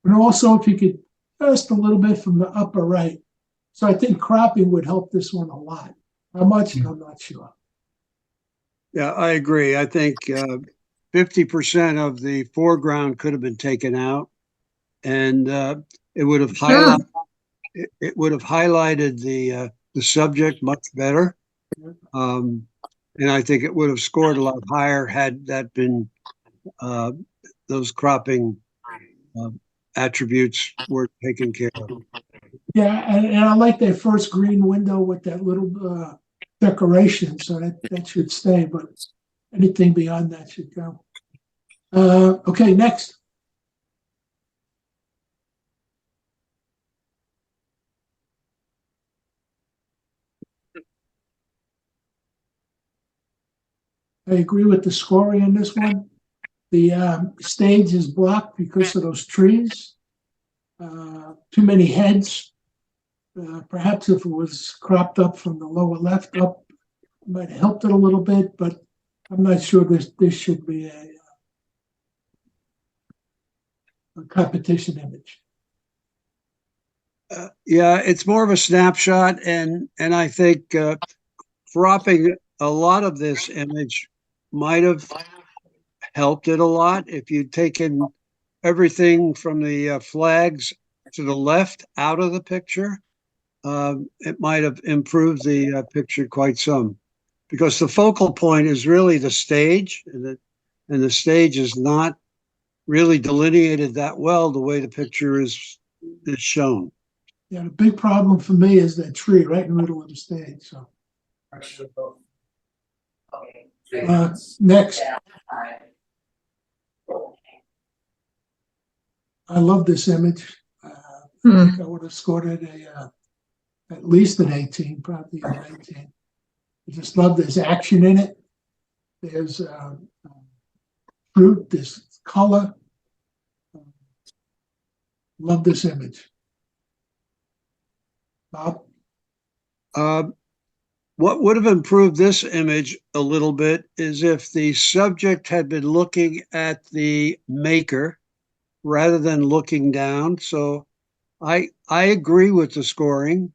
And also if you could just a little bit from the upper right. So I think cropping would help this one a lot. How much? I'm not sure. Yeah, I agree. I think 50% of the foreground could have been taken out, and it would have highlighted the subject much better. And I think it would have scored a lot higher had that been those cropping attributes were taken care of. Yeah, and I like that first green window with that little decoration, so that should stay, but anything beyond that should go. Okay, next. I agree with the scoring on this one. The stage is blocked because of those trees. Too many heads. Perhaps if it was cropped up from the lower left up, it might have helped it a little bit, but I'm not sure this should be a competition image. Yeah, it's more of a snapshot, and I think cropping a lot of this image might have helped it a lot if you'd taken everything from the flags to the left out of the picture. It might have improved the picture quite some, because the focal point is really the stage, and the stage is not really delineated that well the way the picture is shown. Yeah, the big problem for me is that tree right in the middle of the stage. So next. I love this image. I think I would have scored it at least an 18, probably an 18. I just love there's action in it. There's fruit, there's color. Love this image. Bob? What would have improved this image a little bit is if the subject had been looking at the maker rather than looking down. So I agree with the scoring,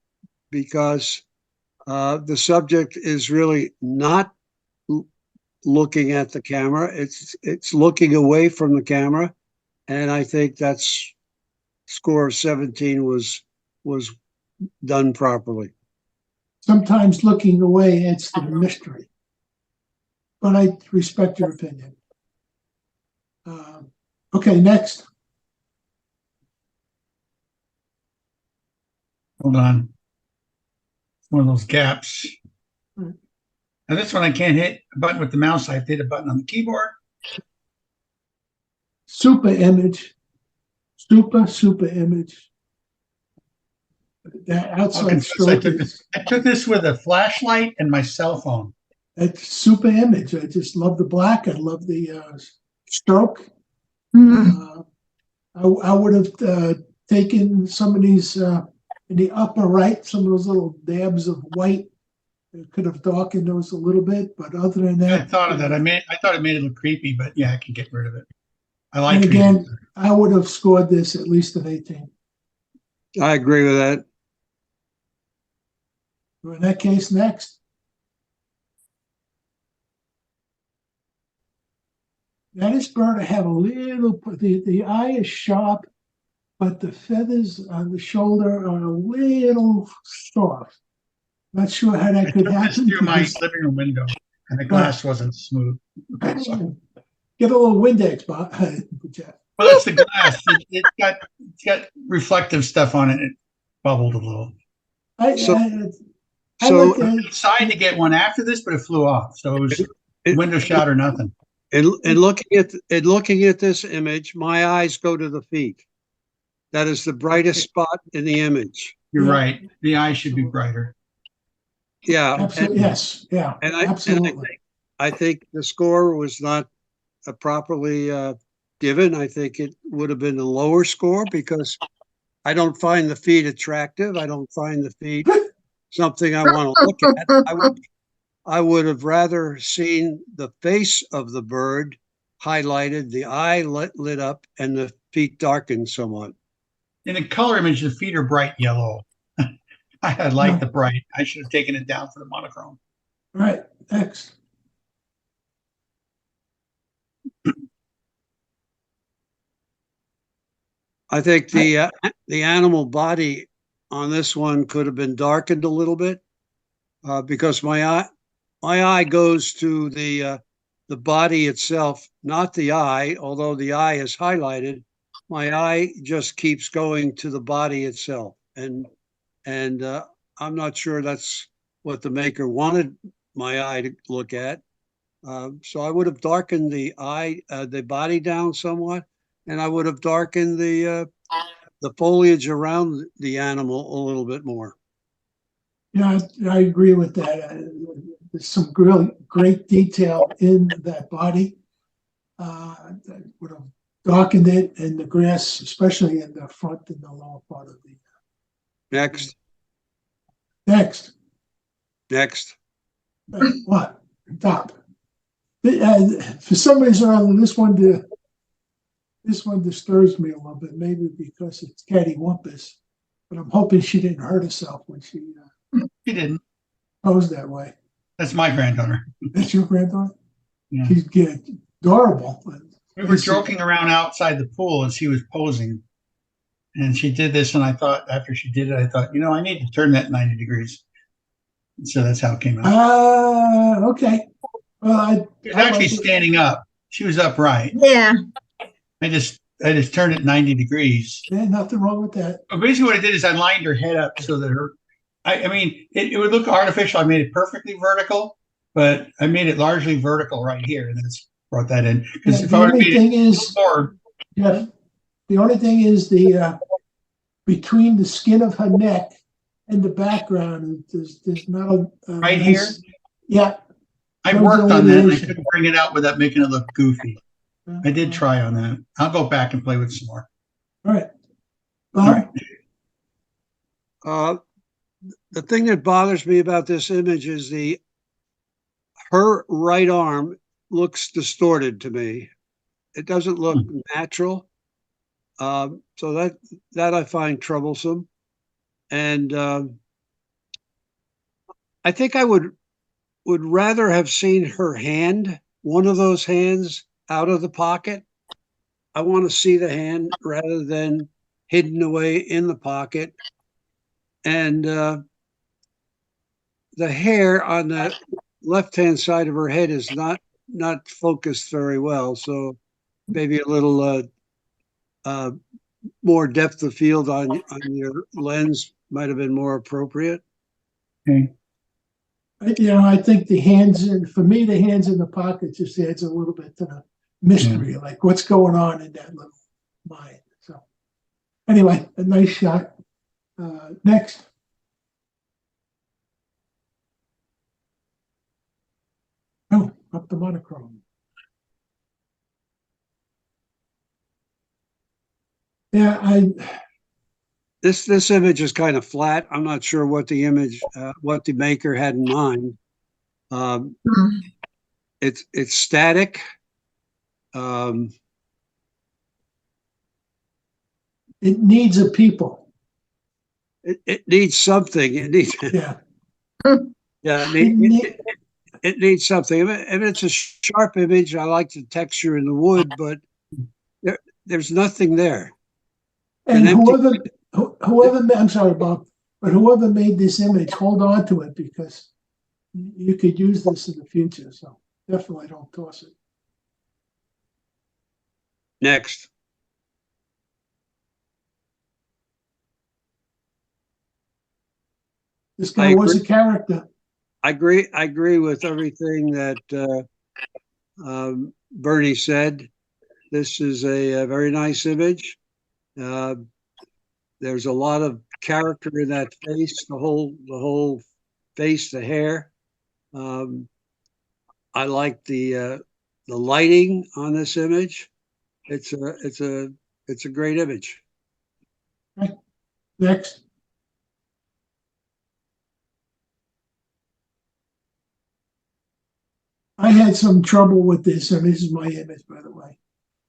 because the subject is really not looking at the camera. It's looking away from the camera, and I think that's score of 17 was done properly. Sometimes looking away adds to the mystery, but I respect your opinion. Okay, next. Hold on. One of those gaps. Now this one I can't hit a button with the mouse. I have to hit a button on the keyboard. Super image. Super image. That outside stroke I took this with a flashlight and my cell phone. It's super image. I just love the black. I love the stroke. Mm. I would have taken some of these in the upper right, some of those little dabs of white. It could have darkened those a little bit, but other than that, I thought of that. I thought it made it look creepy, but yeah, I can get rid of it. I like and creepy. again, I would have scored this at least an 18. I agree with that. In that case, next. Now this bird I have a little, the eye is sharp, but the feathers on the shoulder are a little soft. Not sure how that I could took this happen. through my because- living room window and the glass wasn't smooth. So, Get a little Windex, Bob. Jeff. well, it's the glass. It's got reflective stuff on it. It bubbled a little. So- I So look I at decided to get one after this, but it flew off. So it was it- window shot or nothing. in looking at this image, my eyes go to the feet. That is the brightest spot in the image. You're Yeah. right. The eye should be brighter. Yeah. absolutely, yes, yeah, And I absolutely. I think the score was not properly given. I think it would have been a lower score because I don't find the feet attractive. I don't find the feet something I want to look at. I would have rather seen the face of the bird highlighted, the eye lit up, and the feet darkened somewhat. In the color image, the feet are bright yellow. I had liked the bright. I should have taken it down for the monochrome. All right, next. I think the animal body on this one could have been darkened a little bit because my eye goes to the body itself, not the eye. Although the eye is highlighted, my eye just keeps going to the body itself, and I'm not sure that's what the maker wanted my eye to look at. So I would have darkened the eye, the body down somewhat, and I would have darkened the foliage around the animal a little bit more. Yeah, I agree with that. There's some really great detail in that body. That would have darkened it in the grass, especially in the front and the lower part of the. Next, Next, next. what? Top. For some reason or other, this one disturbs me a little bit, maybe because it's cattywampus, but I'm hoping she didn't hurt herself when she He didn't. posed that way. That's my granddaughter. That's your granddaughter? Yeah. She's adorable. We were joking around outside the pool and she was posing. And she did this, and I thought, after she did it, I thought, I need to turn that 90 degrees. And so that's how it came out. Okay. Well, She was actually standing up. She was upright. Yeah, I just turned it 90 degrees. nothing wrong with that. But basically what I did is I lined her head up so that it would look artificial. I made it perfectly vertical, but I made it largely vertical right here. And that's brought that in. Because if I would have made it forward, Jeff, the only thing is between the skin of her neck and the background, there's not a right here, Yeah. I worked on that and I couldn't bring it out without making it look goofy. I did try on that. I'll go back and play with some more. All right. All right. The thing that bothers me about this image is her right arm looks distorted to me. It doesn't look natural. So that I find troublesome. And I think I would rather have seen her hand, one of those hands, out of the pocket. I want to see the hand rather than hidden away in the pocket. And the hair on the left-hand side of her head is not focused very well. So maybe a little more depth of field on your lens might have been more appropriate. Okay. I think the hands for me, the hands in the pocket just adds a little bit to the mystery, like what's going on in that little mind. So anyway, a nice shot. Next. Oh, up the monochrome. Yeah, This image is kind of flat. I'm not sure what the maker had in mind. It's static. it needs a people. it needs something. It needs, Yeah. yeah, It need- it needs something. If it's a sharp image, I like the texture in the wood, but there's nothing there. And An empty- I'm sorry, Bob, but whoever made this image, hold on to it because you could use this in the future. So definitely don't toss it. Next. This guy was a agree. character. I agree with everything that Bernie said. This is a very nice image. There's a lot of character in that face, the whole face, the hair. I like the lighting on this image. It's a great image. Next. I had some trouble with this, and this is my image, by the way.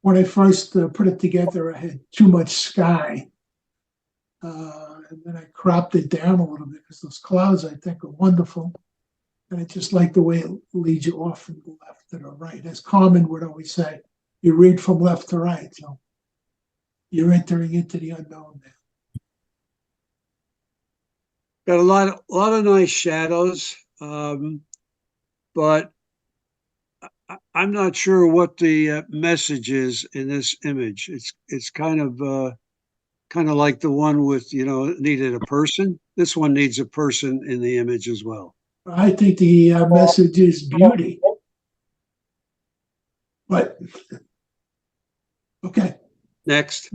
When I first put it together, I had too much sky. And then I cropped it down a little bit because those clouds, I think, are wonderful. And I just like the way it leads you off from the left to the right. As Carmen would always say, you read from left to right. So you're entering into the unknown now. Got a lot of nice shadows, but I'm not sure what the message is in this image. It's kind of like the one with, needed a person. This one needs a person in the image as well. I think the message is beauty. But okay, Next.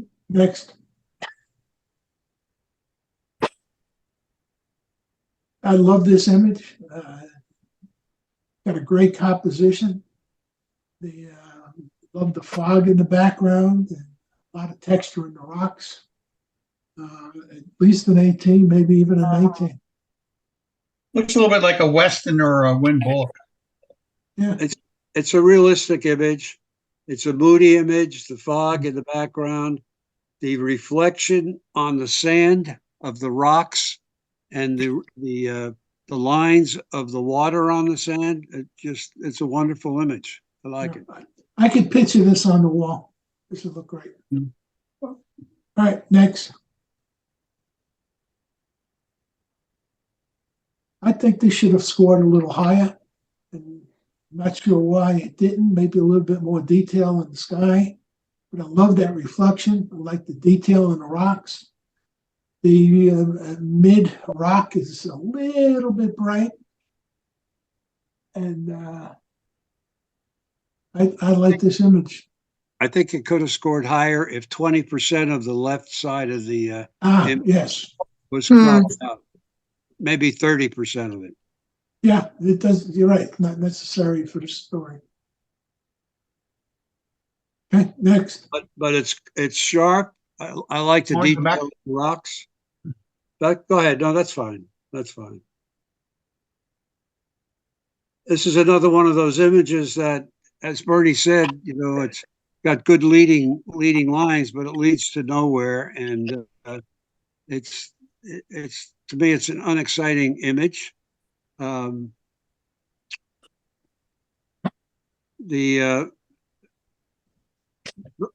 I love this image. Got a great composition. Love the fog in the background and a lot of texture in the rocks. At least an 18, maybe even a 19. Looks a little bit like a Weston or a Wind Bullock. Yeah. It's a realistic image. It's a moody image, the fog in the background, the reflection on the sand of the rocks and the lines of the water on the sand. It's a wonderful image. I like it. I could picture this on the wall. This would look great. All right, next. I think they should have scored a little higher. And I'm not sure why it didn't. Maybe a little bit more detail in the sky. But I love that reflection. I like the detail in the rocks. The mid rock is a little bit bright. And I like this image. I think it could have scored higher if 20% of the left side of the Yes. was cropped out. Maybe 30% of it. Yeah, it does. You're right. Not necessary for the story. Okay, next. But it's sharp. I like the Want to go back? detail of the rocks. But go ahead. No, that's fine. That's fine. This is another one of those images that, as Bernie said, it's got good leading lines, but it leads to nowhere. And it's to me, it's an unexciting image. The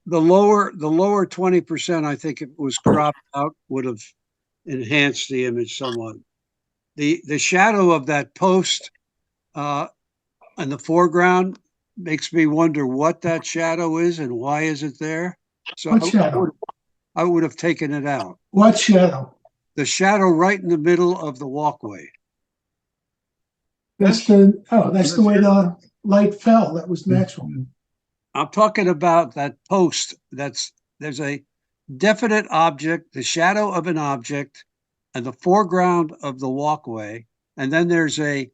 lower 20%, I think it was cropped out, would have enhanced the image somewhat. The shadow of that post in the foreground makes me wonder what that shadow is and why is it there. So What shadow? I would have taken it out. What shadow? The shadow right in the middle of the walkway. That's the way the light fell. That was natural. I'm talking about that post. There's a definite object, the shadow of an object, and the foreground of the walkway, and then there's a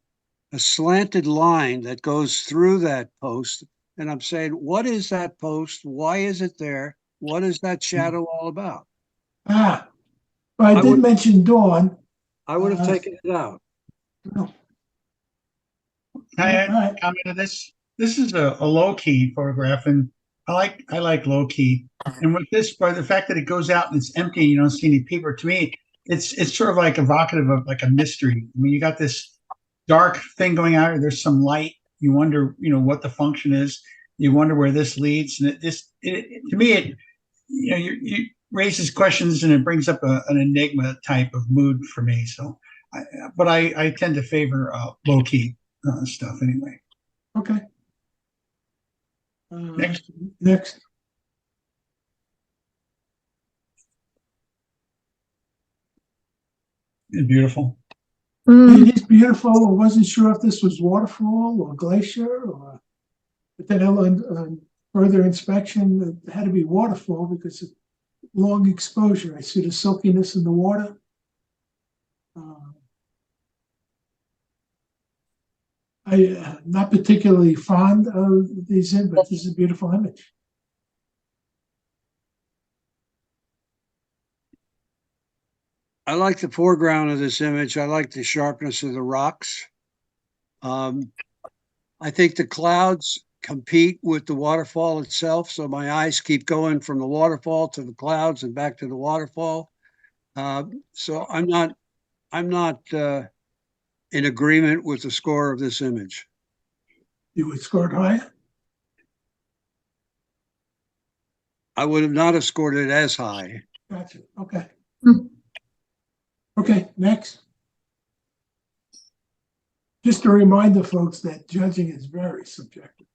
slanted line that goes through that post. And I'm saying, what is that post? Why is it there? What is that shadow all about? Well, I did mention dawn. I would have taken it out. No. Can I add a comment to this? This is a low key photograph, and I like low key. And with this, by the fact that it goes out and it's empty, you don't see any people. To me, it's sort of like evocative of like a mystery. I mean, you got this dark thing going out, there's some light. You wonder, what the function is. You wonder where this leads, and to me, you raises questions and it brings up an enigma type of mood for me. So, but I tend to favor low key stuff anyway. Okay. Next. Next. Beautiful. Mm, It is beautiful. I wasn't sure if this was waterfall or glacier, but then on further inspection, it had to be waterfall because of long exposure. I see the silkiness in the water. I'm not particularly fond of these, but this is a beautiful image. I like the foreground of this image. I like the sharpness of the rocks. I think the clouds compete with the waterfall itself. So my eyes keep going from the waterfall to the clouds and back to the waterfall. So I'm not in agreement with the score of this image. You would score it higher? I would have not have scored it as high. Gotcha. Okay. Hmm. Okay, next. Just a reminder, folks, that judging is very subjective.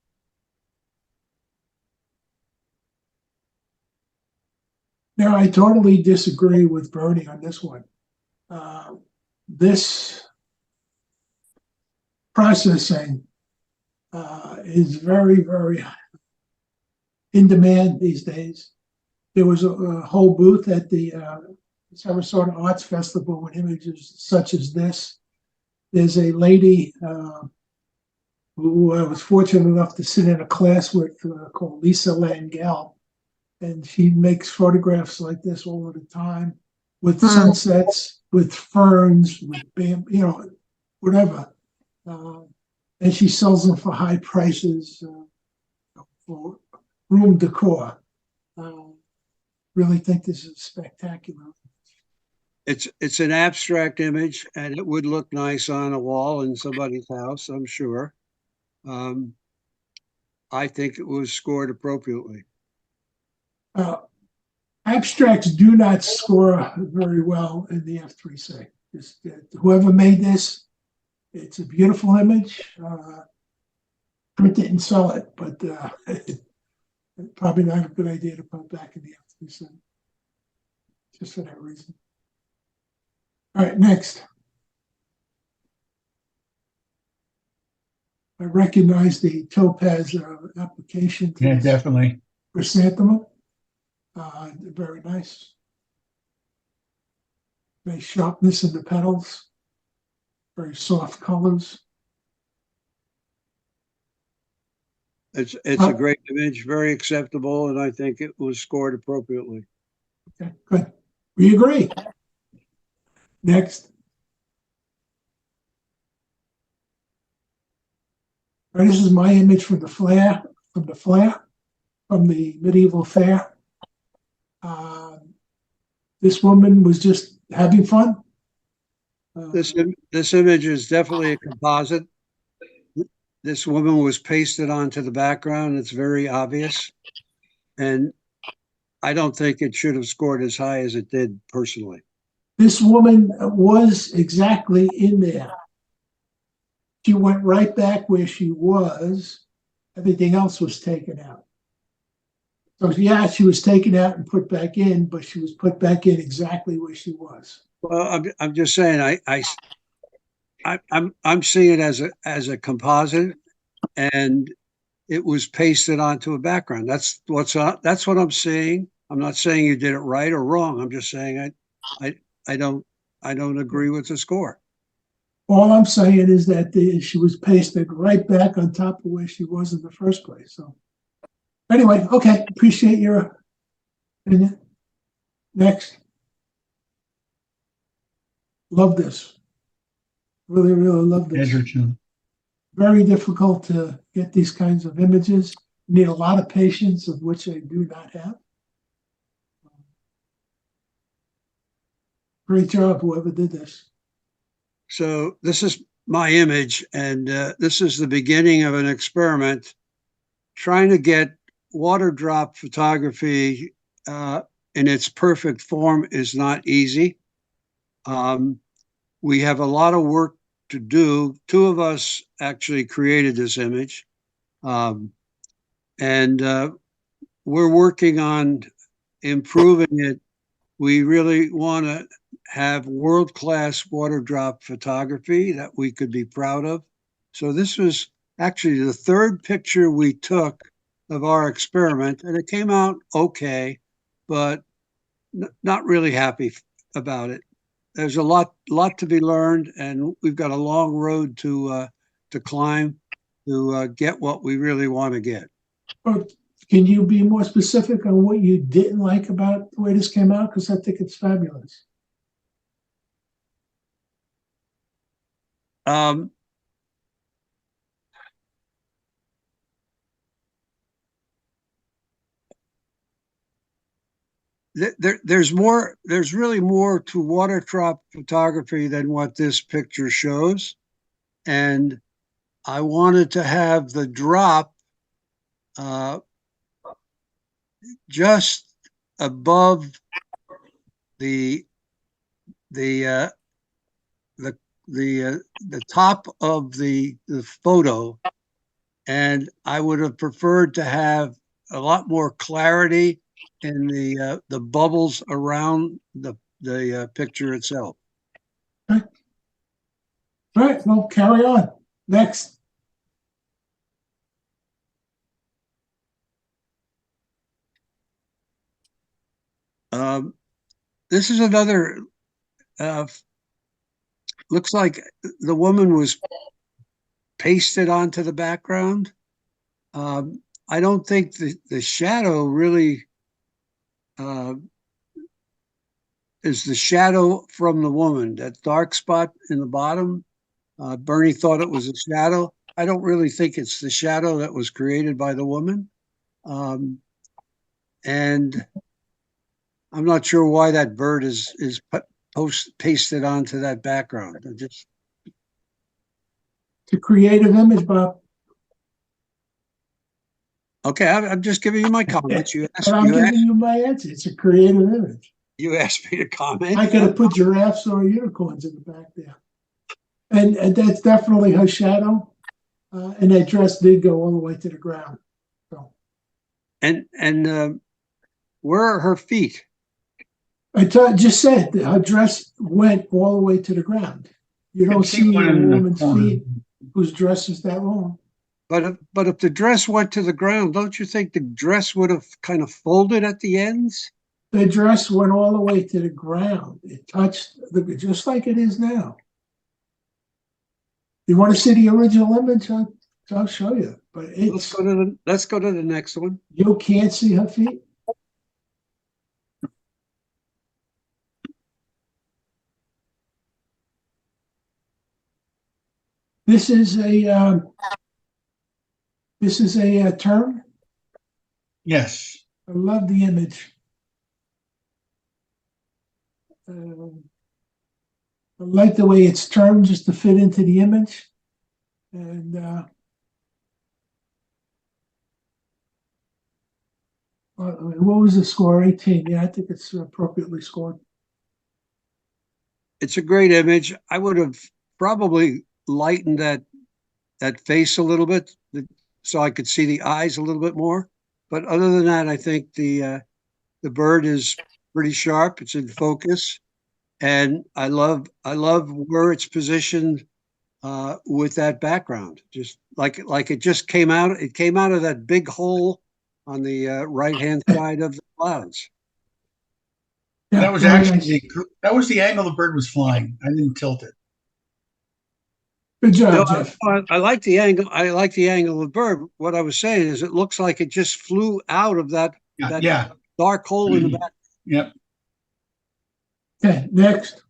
Now, I totally disagree with Bernie on this one. This processing is very, very in demand these days. There was a whole booth at the Sarasota Arts Festival with images such as this. There's a lady who I was fortunate enough to sit in a class with called Lisa Langell, and she makes photographs like this all the time with sunsets, with ferns, with whatever. And she sells them for high prices for room decor. Really think this is spectacular. It's an abstract image, and it would look nice on a wall in somebody's house, I'm sure. I think it was scored appropriately. Abstracts do not score very well in the F3C. Whoever made this, it's a beautiful image. Print it and sell it, but probably not a good idea to put it back in the F3C. Just for that reason. All right, next. I recognize the topaz application. Yeah, definitely. Chrysanthemum. Very nice. Nice sharpness in the petals. Very soft colors. It's a great image, very acceptable, and I think it was scored appropriately. Okay, good. We agree. Next. All right, this is my image from the medieval fair. This woman was just having fun. This image is definitely a composite. This woman was pasted onto the background. It's very obvious. And I don't think it should have scored as high as it did personally. This woman was exactly in there. She went right back where she was. Everything else was taken out. So yeah, she was taken out and put back in, but she was put back in exactly where she was. Well, I'm just saying, I'm seeing it as a composite, and it was pasted onto a background. That's what I'm seeing. I'm not saying you did it right or wrong. I'm just saying I don't agree with the score. All I'm saying is that she was pasted right back on top of where she was in the first place. So anyway, okay, appreciate your opinion. Next. Love this. Really, really love this. Very difficult to get these kinds of images. You need a lot of patience, of which I do not have. Great job, whoever did this. So this is my image, and this is the beginning of an experiment trying to get water drop photography in its perfect form is not easy. We have a lot of work to do. Two of us actually created this image, and we're working on improving it. We really want to have world-class water drop photography that we could be proud of. So this was actually the third picture we took of our experiment, and it came out okay, but not really happy about it. There's a lot to be learned, and we've got a long road to climb to get what we really want to get. But can you be more specific on what you didn't like about the way this came out? Because I think it's fabulous. There's really more to water drop photography than what this picture shows. And I wanted to have the drop just above the top of the photo, and I would have preferred to have a lot more clarity in the bubbles around the picture itself. Okay. All right, well, carry on. Next. This is another. Looks like the woman was pasted onto the background. I don't think the shadow really is the shadow from the woman. That dark spot in the bottom, Bernie thought it was a shadow. I don't really think it's the shadow that was created by the woman. And I'm not sure why that bird is pasted onto that background. It's a creative image, Bob. Okay, I'm just giving you my comments. You asked, And I'm giving you my answer. It's a creative image. you asked me to comment. I could have put giraffes or unicorns in the back there. And that's definitely her shadow. And that dress did go all the way to the ground. So And where are her feet? I just said that her dress went all the way to the ground. You don't see a one in the woman's corner. feet whose dress is that long. But if the dress went to the ground, don't you think the dress would have kind of folded at the ends? The dress went all the way to the ground. It touched just like it is now. You want to see the original image? I'll show you. But Let's go to the next one. You can't see her feet. This is a term. Yes. I love the image. I like the way it's turned just to fit into the image. And what was the score? 18. Yeah, I think it's appropriately scored. It's a great image. I would have probably lightened that face a little bit so I could see the eyes a little bit more. But other than that, I think the bird is pretty sharp. It's in focus, and I love where it's positioned with that background. Just like it just came out. It came out of that big hole on the right-hand side of the clouds. Yeah, That was actually that was the angle the bird was flying. I didn't tilt it. good job, No, Jeff. I like the angle. I like the angle of the bird. What I was saying is, it looks like it just flew out of that Yeah. dark hole in the back. Yep. Okay, next.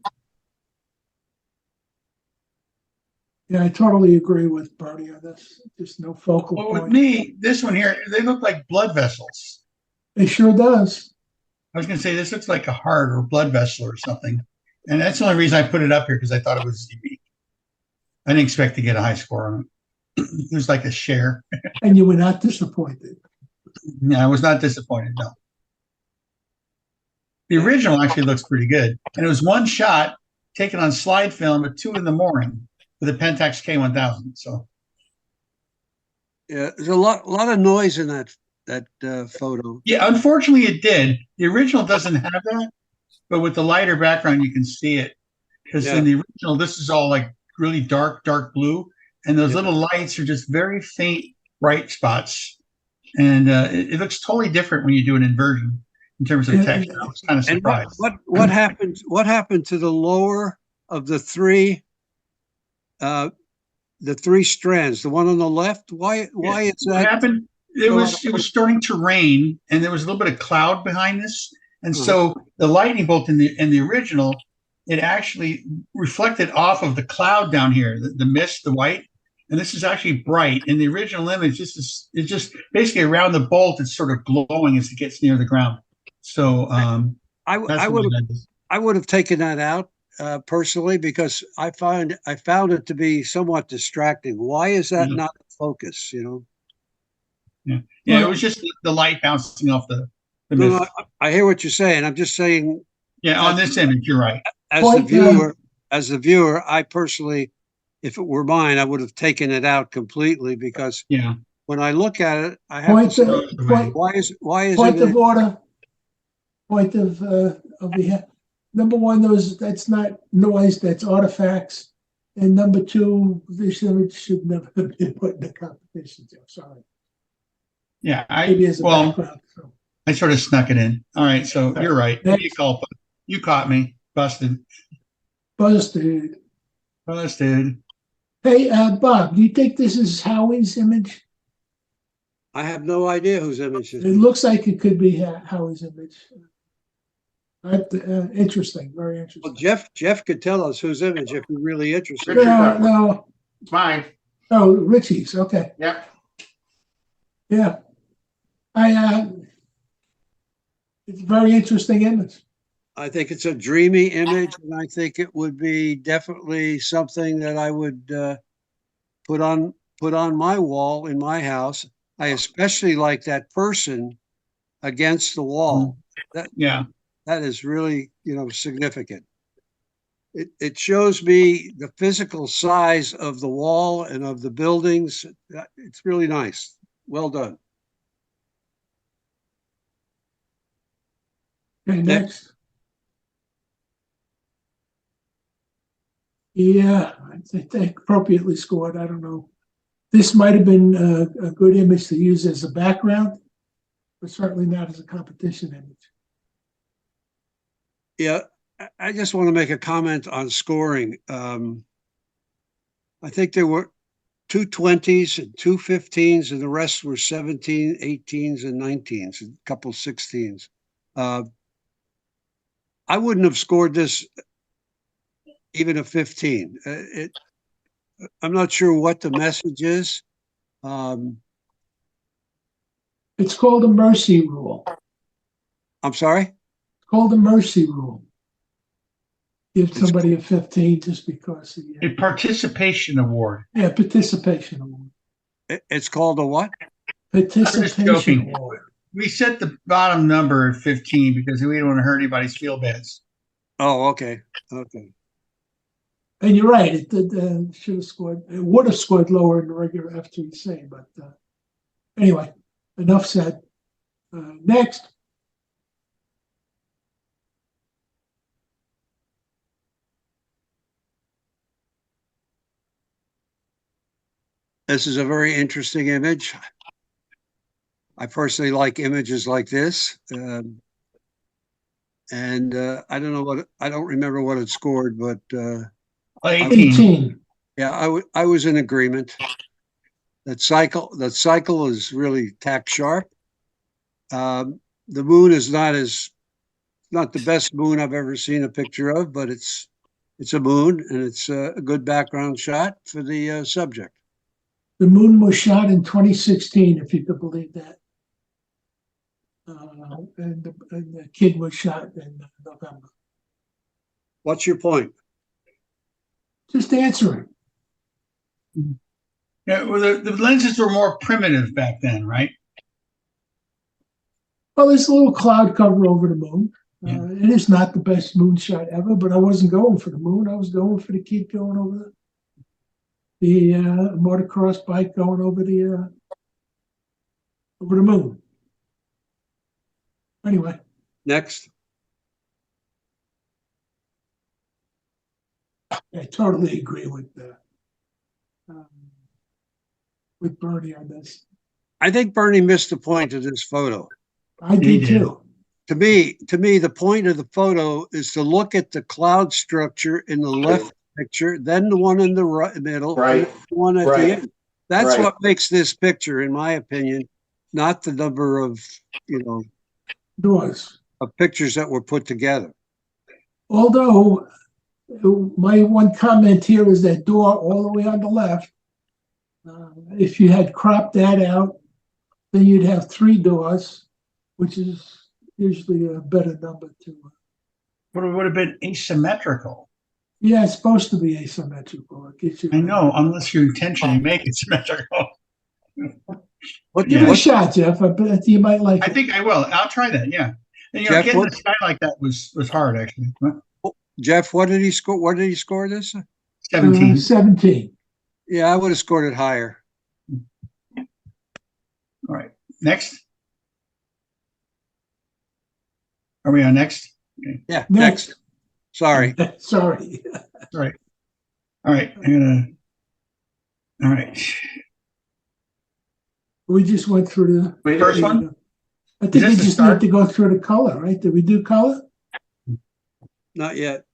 Yeah, I totally agree with Bernie on this. Just no focal Well, with point. me, this one here, they look like blood vessels. It sure does. I was going to say this looks like a heart or blood vessel or something. And that's the only reason I put it up here because I thought it was unique. I didn't expect to get a high score on it. It was like a share. And you were not disappointed. Yeah, I was not disappointed, no. The original actually looks pretty good. And it was one shot taken on slide film at 2 a.m. with a Pentax K1000. So Yeah, there's a lot of noise in that photo. yeah, unfortunately it did. The original doesn't have that, but with the lighter background you can see it. Because in the original, this is all like really dark blue, and those little lights are just very faint bright spots. And it looks totally different when you do an inversion in terms of texture. I was kind of And surprised. what happened? What happened to the lower of the three strands? The one on the left. Why is What that? happened? It was starting to rain, and there was a little bit of cloud behind this, and so the lightning bolt in the original, it actually reflected off of the cloud down here, the mist, the white, and this is actually bright. In the original image, it's just basically around the bolt, it's sort of glowing as it gets near the ground. So I would have taken that out personally because I found it to be somewhat distracting. Why is that not focus? Yeah, it was just the light bouncing off the mist. No, I hear what you're saying. I'm just saying. Yeah, on this image, you're right. As the viewer, I personally, if it were mine, I would have taken it out completely because when I look at it, I have to say, why is Point it of order. Point of number one, that's not noise, that's artifacts. And number two, this image should never have been put in the competition. I'm sorry. Yeah, Maybe as a background. So. I sort of snuck it in. All right, so you're right. You caught me. Busted. Busted. Hey, Bob, do you think this is Howie's image? I have no idea whose image it is. It looks like it could be Howie's image. Interesting, very interesting. Well, Jeff could tell us whose image if you're really interested. No, It's mine. Oh, Richie's. Okay. Yep. Yeah. It's a very interesting image. I think it's a dreamy image, and I think it would be definitely something that I would put on my wall in my house. I especially like that person against the wall. That is really, significant. It shows me the physical size of the wall and of the buildings. It's really nice. Well done. Okay, next. Yeah, I think they appropriately scored. I don't know. This might have been a good image to use as a background, but certainly not as a competition image. Yeah, I just want to make a comment on scoring. I think there were 2 20s and 2 15s, and the rest were 17, 18s, and 19s, and a couple 16s. I wouldn't have scored this even a 15. I'm not sure what the message is. It's called a mercy rule. I'm sorry? It's called a mercy rule. Give somebody a 15 just because. A participation award. Yeah, participation award. It's called a what? Participation award. We set the bottom number at 15 because we don't want to hurt anybody's feel beds. Oh, okay. Okay. And you're right. It did, should have scored. It would have scored lower in the regular FTC. But anyway, enough said. Next. This is a very interesting image. I personally like images like this. And I don't remember what it scored, but 18. Yeah, I was in agreement. That cycle is really tack sharp. The moon is not the best moon I've ever seen a picture of, but it's a moon, and it's a good background shot for the subject. The moon was shot in 2016, if you could believe that. And the kid was shot in November. What's your point? Just answering. Yeah, well, the lenses were more primitive back then, right? Well, there's a little cloud cover over the moon. Yeah. It is not the best moonshot ever, but I wasn't going for the moon. I was going for the kid going over the motocross bike going over the moon. Anyway, Next. I totally agree with Bernie on this. I think Bernie missed the point of this photo. I He did did. too. To me, the point of the photo is to look at the cloud structure in the left picture, then the one in the middle, and Right. the one at Right. the end. That's Right. what makes this picture, in my opinion, not the number of, Doors. of pictures that were put together. Although my one comment here is that door all the way on the left. If you had cropped that out, then you'd have 3 doors, which is usually a better number to. But it would have been asymmetrical. Yeah, it's supposed to be asymmetrical. It gets you. I know, unless you intentionally make it symmetrical. What, Give it a what, shot, Jeff. I bet you might like I it. think I will. I'll try that. Yeah. And Jeff, getting what- the sky like that was hard actually. Jeff, what did he score? What did he score this? 17. 17. Yeah, I would have scored it higher. All right. Next. Are we on next? Okay. Yeah, Next. Sorry. Sorry. All right. All right. All right. We just went through the First one? I think Is we this the just start? need to go through the color, right? Did we do color? Not yet.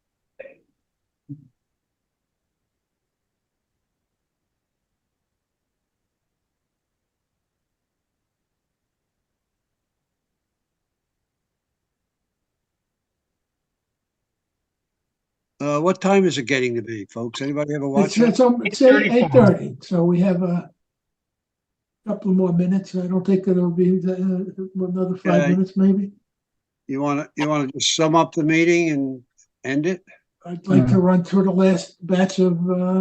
What time is it getting to be, folks? Anybody ever watch it? It's 8:30, so we have a couple more minutes. I don't think it'll be another 5 Yeah. minutes, maybe. You want to just sum up the meeting and end it? I'd like to run through the last batch of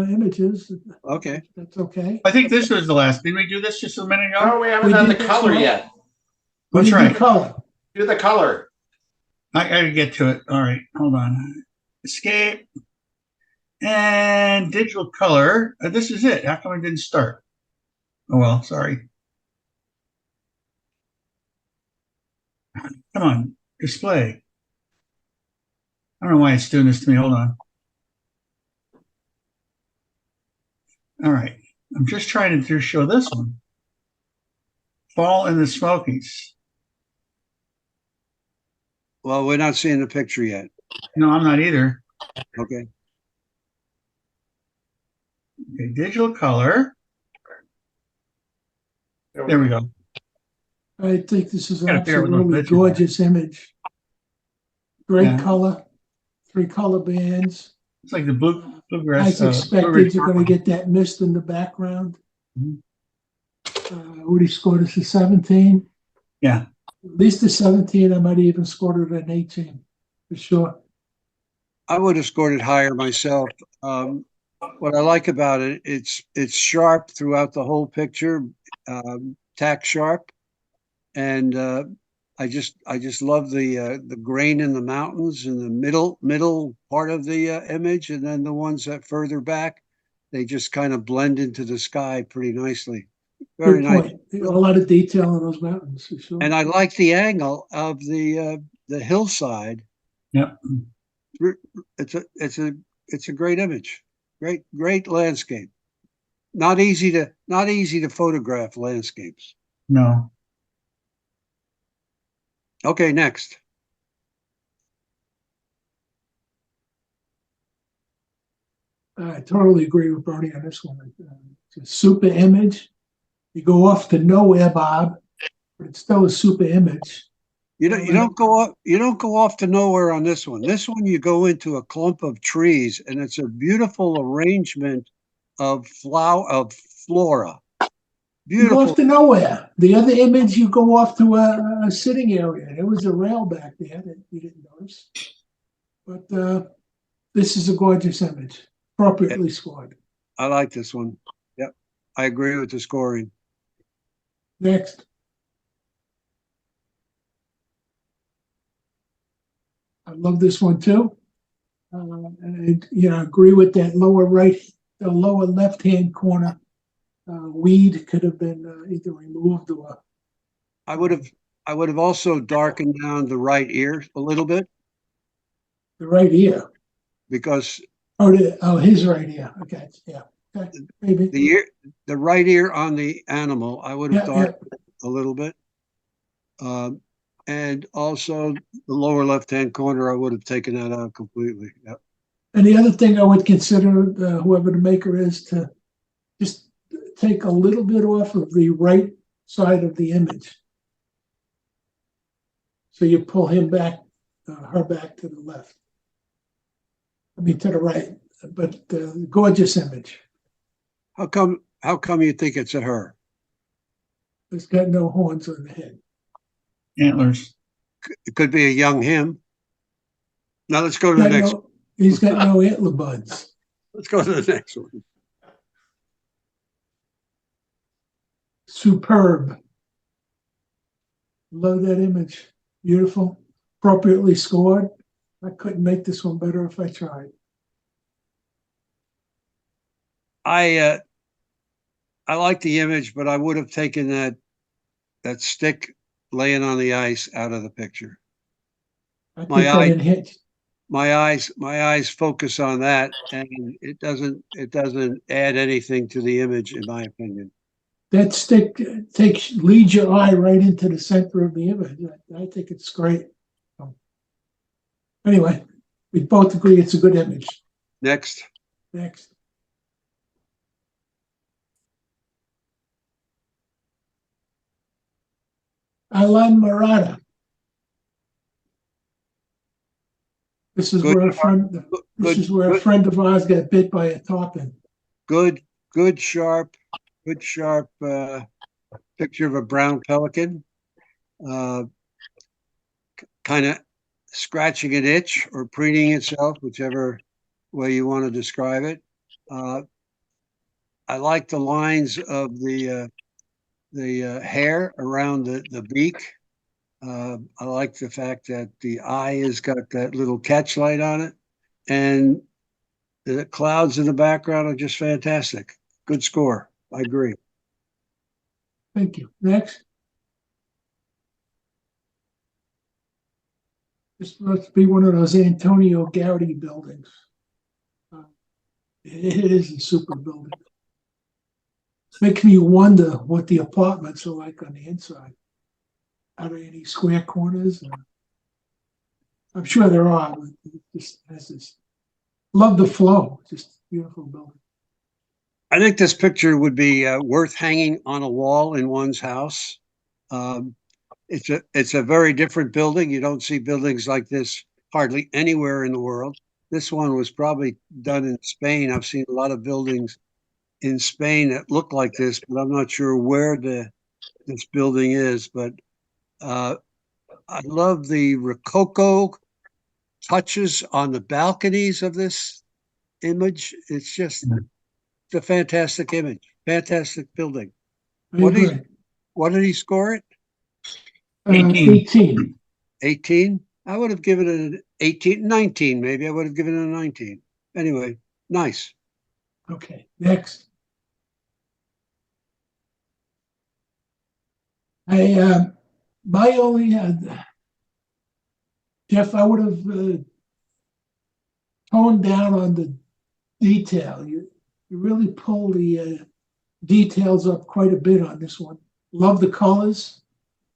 images. Okay. That's okay. I think this was the last. Didn't we do this just a minute ago? Oh, we haven't We done the did this color one. yet. That's We did right. Color. Do the color. I gotta get to it. All right. Hold on. Escape. And digital color. This is it. How come it didn't start? Oh, well, sorry. Come on. Display. I don't know why it's doing this to me. Hold on. All right. I'm just trying to show this one. Fall in the Smokies. Well, we're not seeing the picture yet. No, I'm not either. Okay. Okay, digital color. There we go. I think this is an Gotta figure out what those absolutely pictures are. gorgeous image. Great Yeah. color, 3 color bands. It's like the bluegrass. As expected, you're going to get that mist in the background. Mhm. Woody scored us a 17. Yeah. At least a 17. I might have even scored it an 18 for sure. I would have scored it higher myself. What I like about it, it's sharp throughout the whole picture, tack sharp, and I just love the grain in the mountains in the middle part of the image, and then the ones that further back, they just kind of blend into the sky pretty nicely. Very Good nice. point. A lot of detail in those mountains for sure. And I like the angle of the hillside. Yep. It's a great image. Great landscape. Not easy to photograph landscapes. No. Okay, next. I totally agree with Bernie on this one. It's a super image. You go off to nowhere, Bob, but it's still a super image. You don't go off to nowhere on this one. This one you go into a clump of trees, and it's a beautiful arrangement of flora. You go off Beautiful. to nowhere. The other image, you go off to a sitting area. There was a rail back there that you didn't notice. But This is a gorgeous image, appropriately scored. I like this one. Yep. I agree with the scoring. Next. I love this one too. And, agree with that lower right, the lower left-hand corner. Weed could have been either removed or. I would have also darkened down the right ear a little bit The right ear. because His right ear. Okay, yeah. Okay, maybe. the right ear on the animal, I would have Yeah, darkened a little bit. And also the lower left-hand corner, I would have taken that out completely. Yep. And the other thing I would consider, whoever the maker is, to just take a little bit off of the right side of the image. So you pull him back, her back to the left. I mean, to the right, but gorgeous image. How come you think it's a her? It's got no horns on the head. Antlers. It could be a young him. Now let's go to the next. He's got no antler buds. Let's go to the next one. Superb. Love that image. Beautiful. Appropriately scored. I couldn't make this one better if I tried. I like the image, but I would have taken that stick laying on the ice out of the picture. I think My that eye- enhanced. My eyes focus on that, and it doesn't add anything to the image, in my opinion. That stick leads your eye right into the center of the image. I think it's great. Anyway, we both agree it's a good image. Next. Next. Alan Murata. This is Good where a friend. This is where a friend of ours got bit by a tarpon. Good sharp picture of a brown pelican, kind of scratching an itch or preening itself, whichever way you want to describe it. I like the lines of the hair around the beak. I like the fact that the eye has got that little catch light on it, and the clouds in the background are just fantastic. Good score. I agree. Thank you. Next. This must be one of those Antonio Garrity buildings. It is a super building. Makes me wonder what the apartments are like on the inside. Are there any square corners? I'm sure there are, but it just has this. Love the flow. Just beautiful building. I think this picture would be worth hanging on a wall in one's house. It's a very different building. You don't see buildings like this hardly anywhere in the world. This one was probably done in Spain. I've seen a lot of buildings in Spain that look like this, but I'm not sure where this building is. But I love the Rococo touches on the balconies of this image. It's just a fantastic image, fantastic building. What did he score it? 18. 18? I would have given it an 18, 19 maybe. I would have given it a 19. Anyway, nice. Okay, next. My only, Jeff, I would have toned down on the detail. You really pull the details up quite a bit on this one. Love the colors.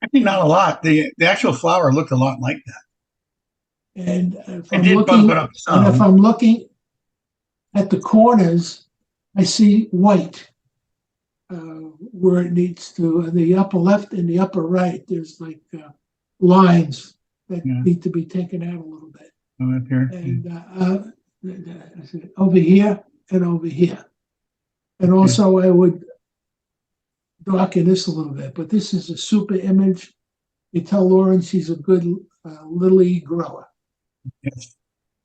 I think not a lot. The actual flower looked a lot like that. And if It did bump it up some. and if I'm looking at the corners, I see white where it needs to. In the upper left and the upper right, there's like lines that need to be taken out a little bit. Up here. And over here and over here. And also I would darken this a little bit, but this is a super image. You tell Lauren she's a good lily grower. Yes.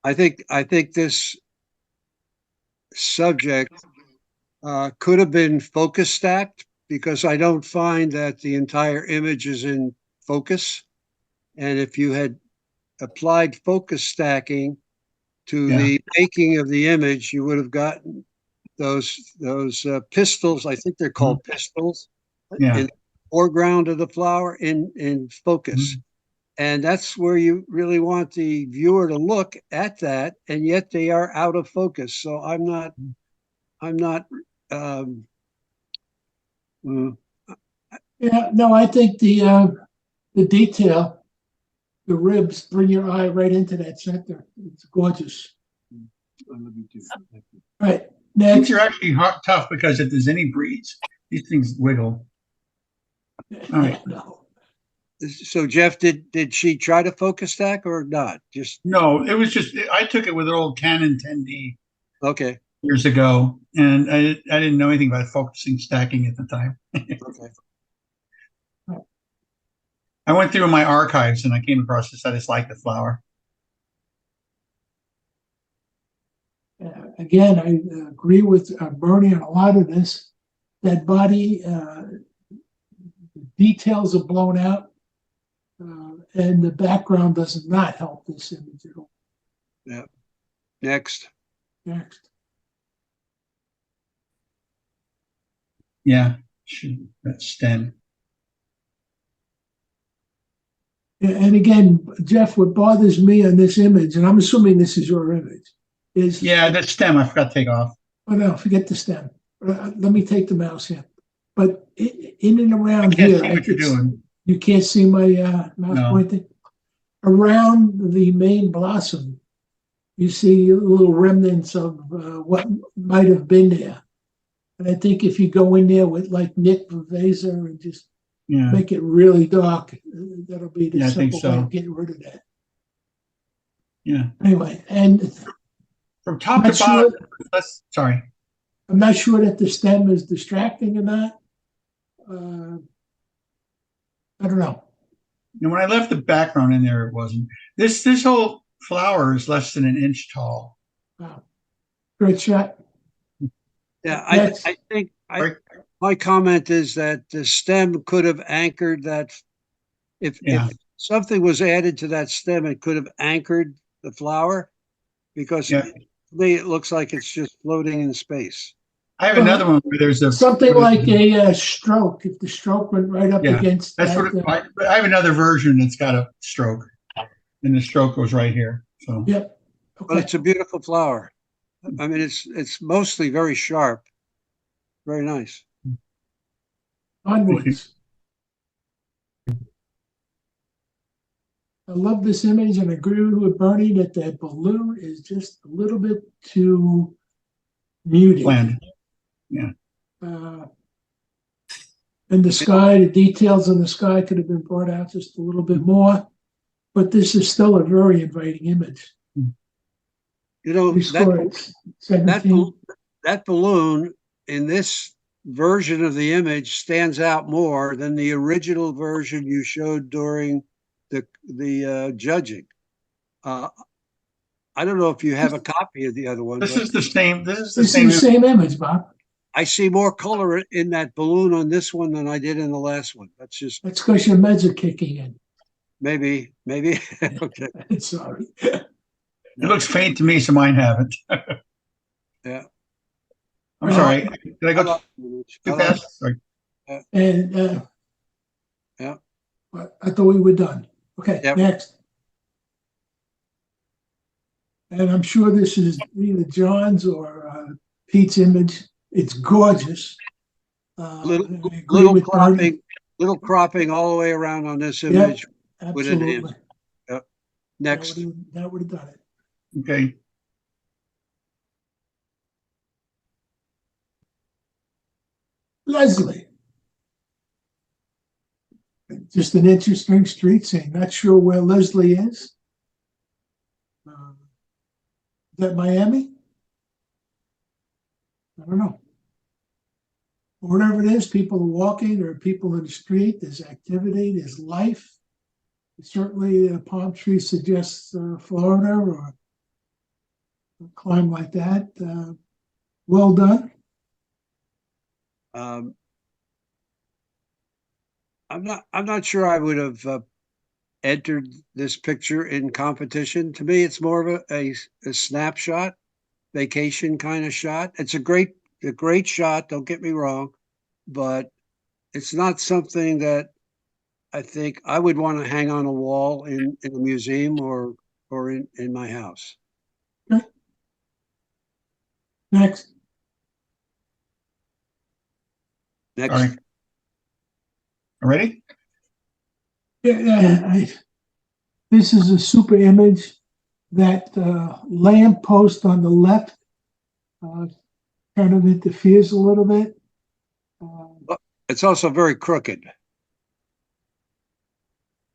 I think this subject could have been focus stacked because I don't find that the entire image is in focus. And if you had applied focus stacking to Yeah. the making of the image, you would have gotten those pistils. I think they're called pistils Yeah. in the foreground of the flower in focus. And that's where you really want the viewer to look at that, and yet they are out of focus. So I'm not Yeah, no, I think the detail, the ribs bring your eye right into that center. It's gorgeous. Right, These next. are actually tough because if there's any breeze, these things wiggle. All right. No. So Jeff, did she try to focus stack or not? Just No, it was just I took it with an old Canon 10D okay. years ago, and I didn't know anything about focusing stacking at the time. Okay. I went through my archives and I came across this. I just like the flower. Again, I agree with Bernie on a lot of this. That body, details are blown out, and the background does not help this image at all. Yeah. Next. Next. Yeah, that stem. And again, Jeff, what bothers me on this image, and I'm assuming this is your image, is Yeah, that stem I forgot to take off. oh no, forget the stem. Let me take the mouse here. But in and around I can't here, see what you're doing. you can't see my mouse No. pointing. Around the main blossom, you see little remnants of what might have been there. And I think if you go in there with like Nick Vaveza and just Yeah, make it really dark, that'll be the Yeah, I think simple way so. of getting rid of that. yeah. Anyway, and From top I'm to not bottom. sure, Sorry. I'm not sure that the stem is distracting or not. I don't know. And when I left the background in there, it wasn't. This whole flower is less than an inch tall. Wow. Great shot. Yeah, Next. I think Right. my comment is that the stem could have anchored that. If something was added to that stem, it could have anchored the flower because Yeah. to me it looks like it's just floating in space. I have another one where there's a Something like a stroke. If the stroke went right up Yeah, against That's that, what I have another version that's got a stroke, and the stroke goes right here. So yep. But Okay. it's a beautiful flower. I mean, it's mostly very sharp, very nice. Onwards. I love this image and agree with Bernie that that balloon is just a little bit too muted. bland. And the sky, the details in the sky could have been brought out just a little bit more, but this is still a very inviting image. You know, We scored 17. that balloon in this version of the image stands out more than the original version you showed during the judging. I don't know if you have a copy of the other one. This but is the same. This is the This same. is the same image, Bob. I see more color in that balloon on this one than I did in the last one. That's just That's because your meds are kicking in. maybe. Okay. Sorry. It looks faint to me, so mine haven't. Yeah. I'm sorry. Did I go too fast? Sorry. And Yeah. I thought we were done. Okay, Yep. next. And I'm sure this is either John's or Pete's image. It's gorgeous. Little, I agree little with Bernie. cropping all the way around on this image. with an M. Absolutely. Next. That would have done it. Okay. Leslie. Just an interesting street scene. Not sure where Leslie is. Is that Miami? I don't know. Whatever it is, people are walking, there are people in the street, there's activity, there's life. Certainly, a palm tree suggests Florida or climb like that. Well done. I'm not sure I would have entered this picture in competition. To me, it's more of a snapshot, vacation kind of shot. It's a great shot. Don't get me wrong, but it's not something that I think I would want to hang on a wall in a museum or in my house. Next. Next. All right. Ready? Yeah, this is a super image. That lamp post on the left kind of interferes a little bit. It's also very crooked.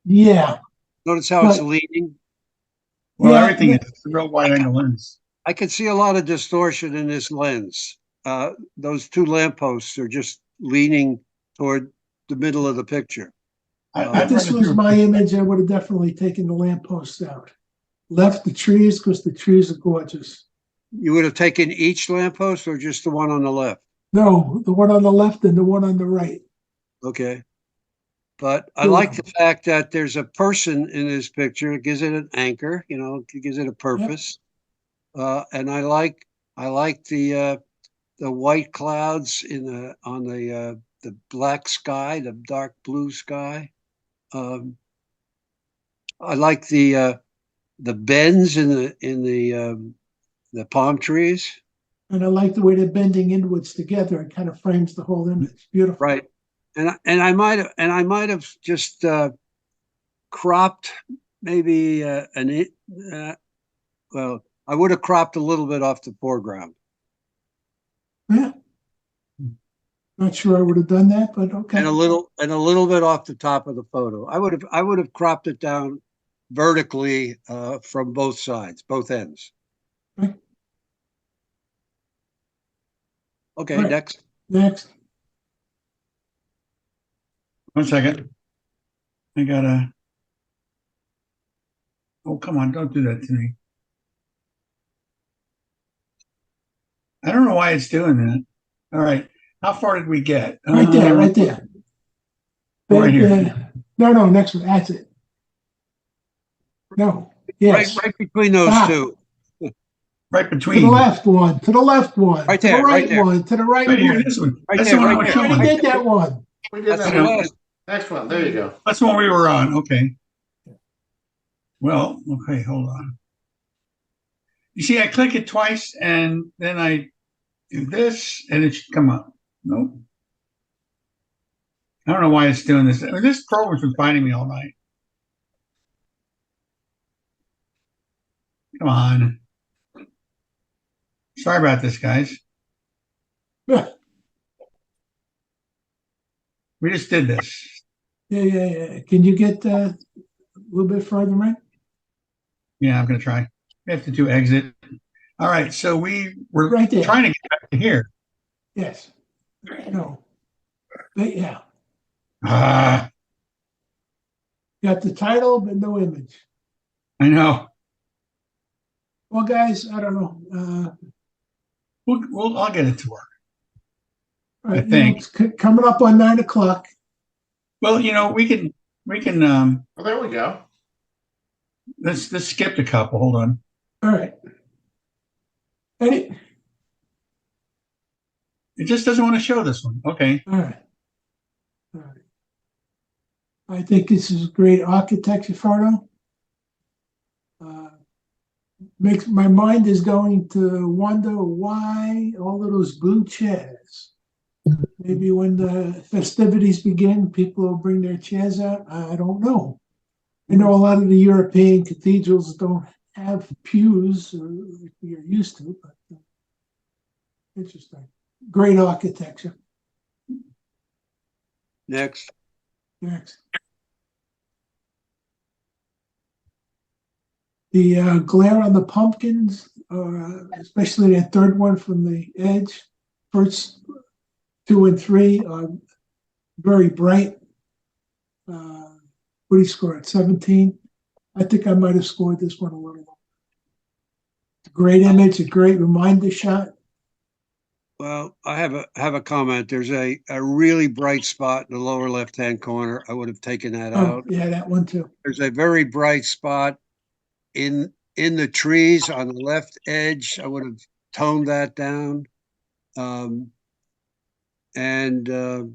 Yeah. Notice how it's But- leaning. Well, Yeah, everything is a real wide angle lens. I can see a lot of distortion in this lens. Those two lampposts are just leaning toward the middle of the picture. If this was my image, I would have definitely taken the lampposts out. Left the trees because the trees are gorgeous. You would have taken each lamppost or just the one on the left? No, the one on the left and the one on the right. Okay. But I Two of like the them. fact that there's a person in this picture. It gives it an anchor, it gives it a purpose. And I like the white clouds on the black sky, the dark blue sky. I like the bends in the palm trees. And I like the way they're bending inwards together. It kind of frames the whole image. Beautiful. Right. And I might have just cropped maybe well, I would have cropped a little bit off the foreground. Yeah. Not sure I would have done that, but okay. And a little bit off the top of the photo. I would have cropped it down vertically from both sides, both ends. Okay. Okay, All right. next. Next. 1 second. I gotta. Oh, come on! Don't do that to me. I don't know why it's doing that. All right. How far did we get? Right there, right there. Right here. No, next one. That's it. No. Yes. Right between those Ah. two. Right To between. the left one, to the left one, Right to there, the right right there. one, to the right Right here. one. This one. Right That's there, the one I right was there. We showing. already did that one. We did That's that the one. last. Next one. There you go. That's the one we were on. Okay. Well, okay, hold on. You see, I click it twice and then I do this and it should come up. Nope. I don't know why it's doing this. I mean, this program's been finding me all night. Come on. Sorry about this, guys. Yeah, We just did this. yeah. Can you get a little bit further, right? Yeah, I'm going to try. We have to do exit. All right, so we were Right there. trying to get back to here. Yes. No. But yeah, Ah, got the title, but no image. I know. Well, guys, I don't know. I'll get it to work. All right, I think. it's coming up on 9 o'clock. Well, we can Oh, there we go. let's skip a couple. Hold on. All right. Ready? It just doesn't want to show this one. Okay. All right. All right. I think this is a great architecture photo. Makes my mind is going to wonder why all of those blue chairs. Maybe when the festivities begin, people will bring their chairs out. I don't know. I know a lot of the European cathedrals don't have pews like you're used to, but interesting. Great architecture. Next. Next. The glare on the pumpkins, especially that third one from the edge, first 2 and 3 are very bright. What do you score at 17? I think I might have scored this one a little lower. Great image, a great reminder shot. Well, I have a comment. There's a really bright spot in the lower left-hand corner. I would have taken that Oh, out. yeah, that one too. There's a very bright spot in the trees on the left edge. I would have toned that down. And other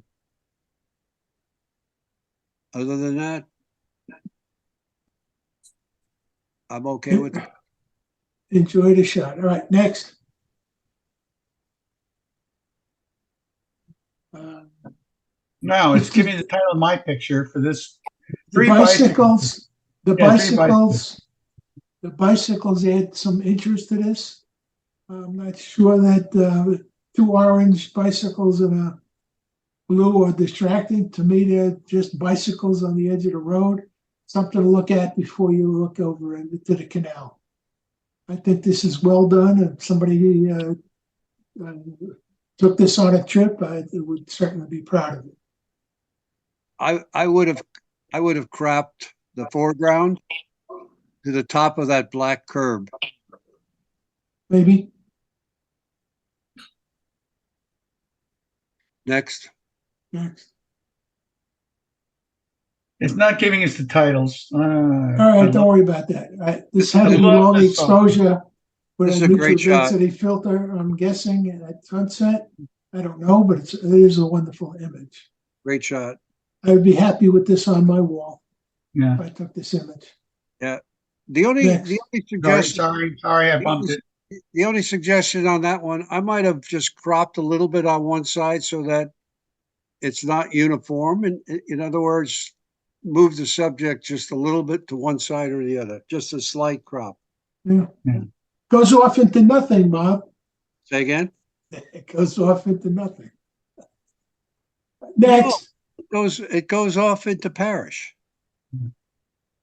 than that, I'm okay with it. Enjoy the shot. All right, next. No, it's giving me the title of my picture for this. The Three bicycles, the Yeah, three bicycles, the bicycles add some interest to this. I'm not sure that two orange bicycles and a blue are distracting. To me, they're just bicycles on the edge of the road. Something to look at before you look over into the canal. I think this is well done. If somebody took this on a trip, I would certainly be proud of it. I would have cropped the foreground to the top of that black curb. Maybe. Next. Next. It's not giving us the titles. All right, don't worry about that. All right, this has I a love long this song. exposure with This is a a neutral great shot. density filter. I'm guessing at sunset. I don't know, but it is a wonderful image. Great shot. I would be happy with this on my wall Yeah. if I took this image. The only Next. suggestion Sorry, I bumped it. the only suggestion on that one, I might have just cropped a little bit on one side so that it's not uniform. And in other words, move the subject just a little bit to one side or the other, just a slight crop. Yeah. Yeah. Goes off into nothing, Bob. Say again? It goes off into nothing. Next. It goes off into parish.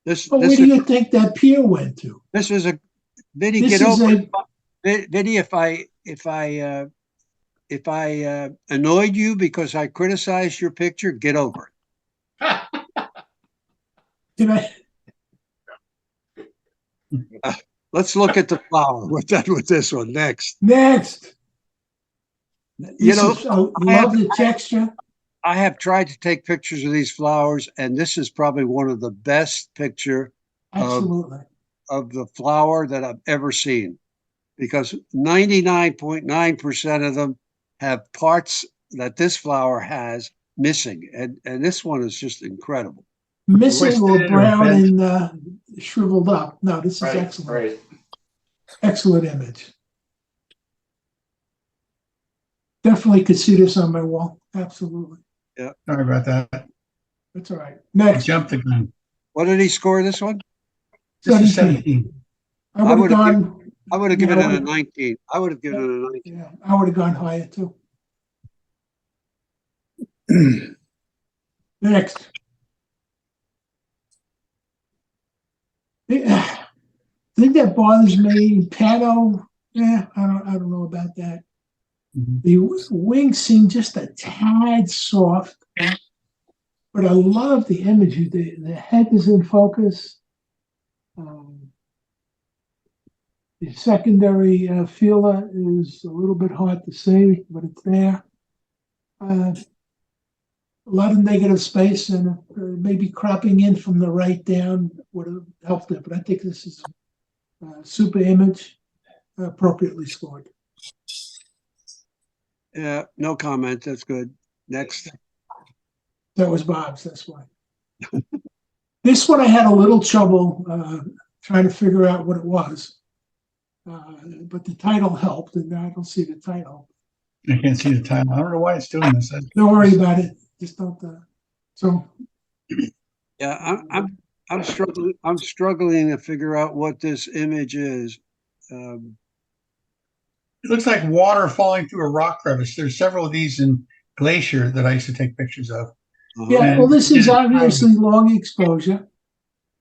Well, where do you think that pier went to? This is a Vinny, This get is over a it. Vinny, if I annoyed you because I criticized your picture, get over it. can I Let's look at the flower. We're done with this one. Next. next. You know, I love the texture. I have tried to take pictures of these flowers, and this is probably one of the best picture Absolutely. of the flower that I've ever seen, because 99.9% of them have parts that this flower has missing, and this one is just incredible. Missing or Twisted or brown bent. and shriveled up. No, this is excellent. Excellent image. Definitely could see this on my wall. Absolutely. Sorry about that. That's all right. I Next. jumped the gun. What did he score this one? This is 17. 17. I would have gone. I would have given Yeah, it a 19. I would have given it a 19. Yeah, I would have gone higher too. Next. The thing that bothers me, Pano, I don't know about that. Mhm. The wings seem just a tad soft, but I love the imagery. The head is in focus. The secondary feeler is a little bit hard to see, but it's there. A lot of negative space, and maybe cropping in from the right down would have helped it. But I think this is a super image, appropriately scored. Yeah, no comment. That's good. Next. That was Bob's, that's why. This one I had a little trouble trying to figure out what it was. But the title helped, and I don't see the title. I can't see the title. I don't know why it's doing this. Don't worry about it. Just don't. So Yeah, I'm struggling. I'm struggling to figure out what this image is. It looks like water falling through a rock crevice. There's several of these in Glacier that I used to take pictures of. yeah, well, this is obviously long exposure,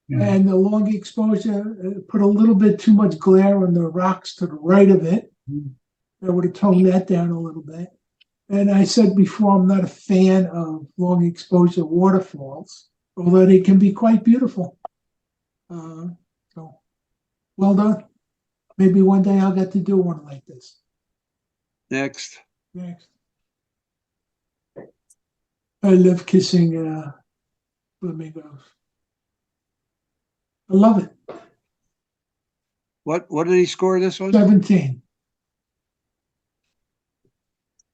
Yeah. and the long exposure put a little bit too much glare on the rocks to the right of it. I would have toned that down a little bit. And I said before, I'm not a fan of long exposure waterfalls, although they can be quite beautiful. So, well done. Maybe one day I'll get to do one like this. Next. Next. I love kissing flamingos. I love it. What did he score this one? 17.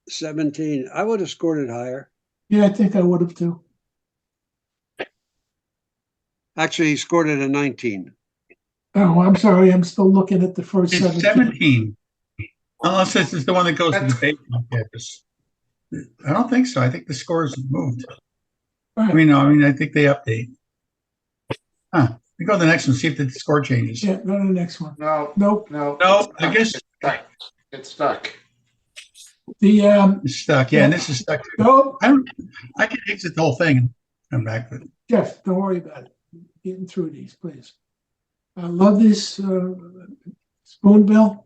17. I would have scored it higher. Yeah, I think I would have too. Actually, he scored it a 19. Oh, I'm sorry. I'm still looking at the first It's 17. 17. Unless this is the one that goes to the baseball campus. I don't think so. I think the scores moved. All I right. mean, I think they update. Huh. We go to the next one, see if the score changes. Yeah, go to the next one. No, Nope. no. No, I guess It's stuck. It's stuck. The it's stuck. Yeah, and this is stuck too. nope. I can exit the whole thing and come back with it. Jeff, don't worry about it. Getting through these, please. I love this spoonbill.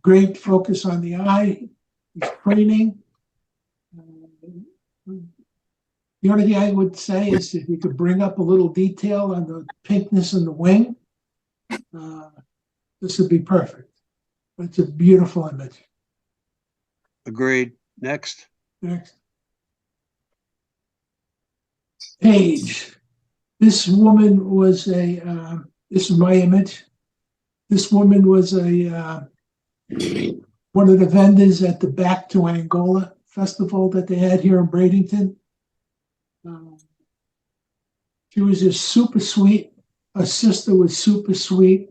Great focus on the eye. He's training. The only thing I would say is if you could bring up a little detail on the pinkness in the wing, this would be perfect. It's a beautiful image. Agreed. Next. Next. Paige. This woman was this is my image. This woman was one of the vendors at the Back to Angola festival that they had here in Bradenton. She was just super sweet. Her sister was super sweet.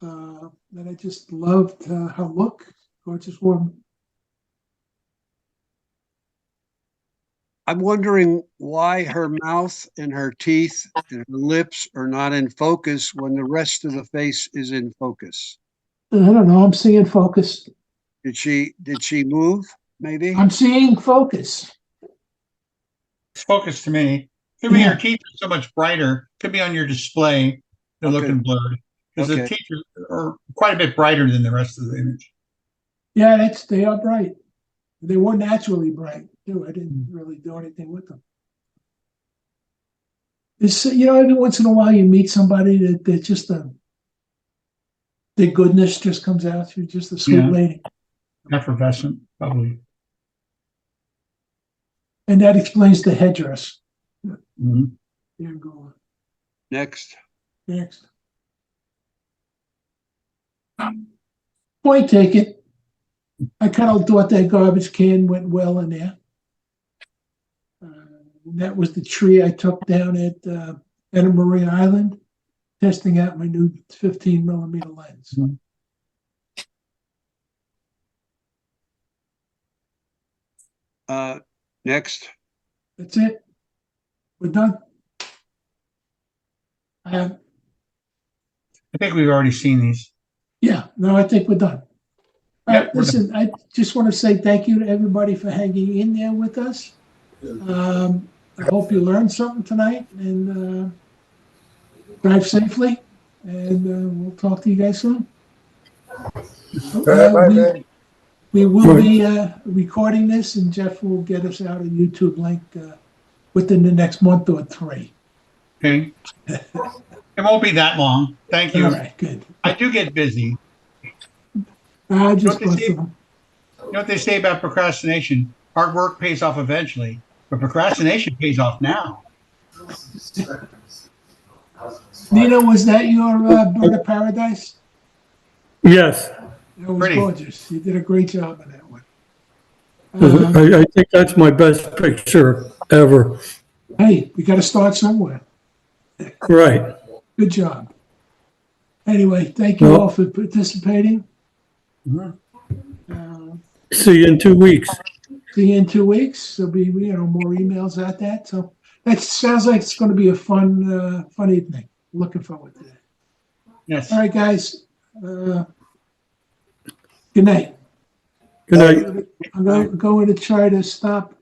And I just loved her look. Gorgeous woman. I'm wondering why her mouth and her teeth and her lips are not in focus when the rest of the face is in focus. I don't know. I'm seeing focus. Did she move? Maybe. I'm seeing focus. It's focused to me. Could be Yeah. your teeth are so much brighter. Could be on your display. They're Okay. looking blurred. Because the Okay. teeth are quite a bit brighter than the rest of the image. Yeah, they are bright. They were naturally bright too. I didn't really do anything with them. It's every once in a while you meet somebody that just their goodness just comes out. She's just a sweet Yeah. lady, Effervescent, probably. and that explains the headdress. Mhm. There you go. Next. Next. Point taken. I kind of thought that garbage can went well in there. That was the tree I took down at Anna Maria Island, testing out my new 15 millimeter lens. Mhm. Next. That's it. We're done. I think we've already seen these. Yeah, no, I think we're done. All Yep, right, we're listen, I just want to say thank you to everybody for hanging in there with us. I hope you learned something tonight and drive safely. And we'll talk to you guys soon. We will be recording this, and Jeff will get us out a YouTube link within the next month or 3. Okay. It won't be that long. Thank you. All right, good. I do get busy. I just Don't they say- busted them. You know what they say about procrastination? Hard work pays off eventually, but procrastination pays off now. Nina, was that your bird of paradise? Yes, That was Pretty. gorgeous. You did a great job on that one. I think that's my best picture ever. Hey, we got to start somewhere. Right. Good job. Anyway, thank you Well- all for participating. Mhm. See you in 2 weeks. See you in 2 weeks. There'll be more emails at that. So that sounds like it's going to be a fun evening. Looking forward to that. Yes. All right, guys. Good night. Good night. I'm going to try to stop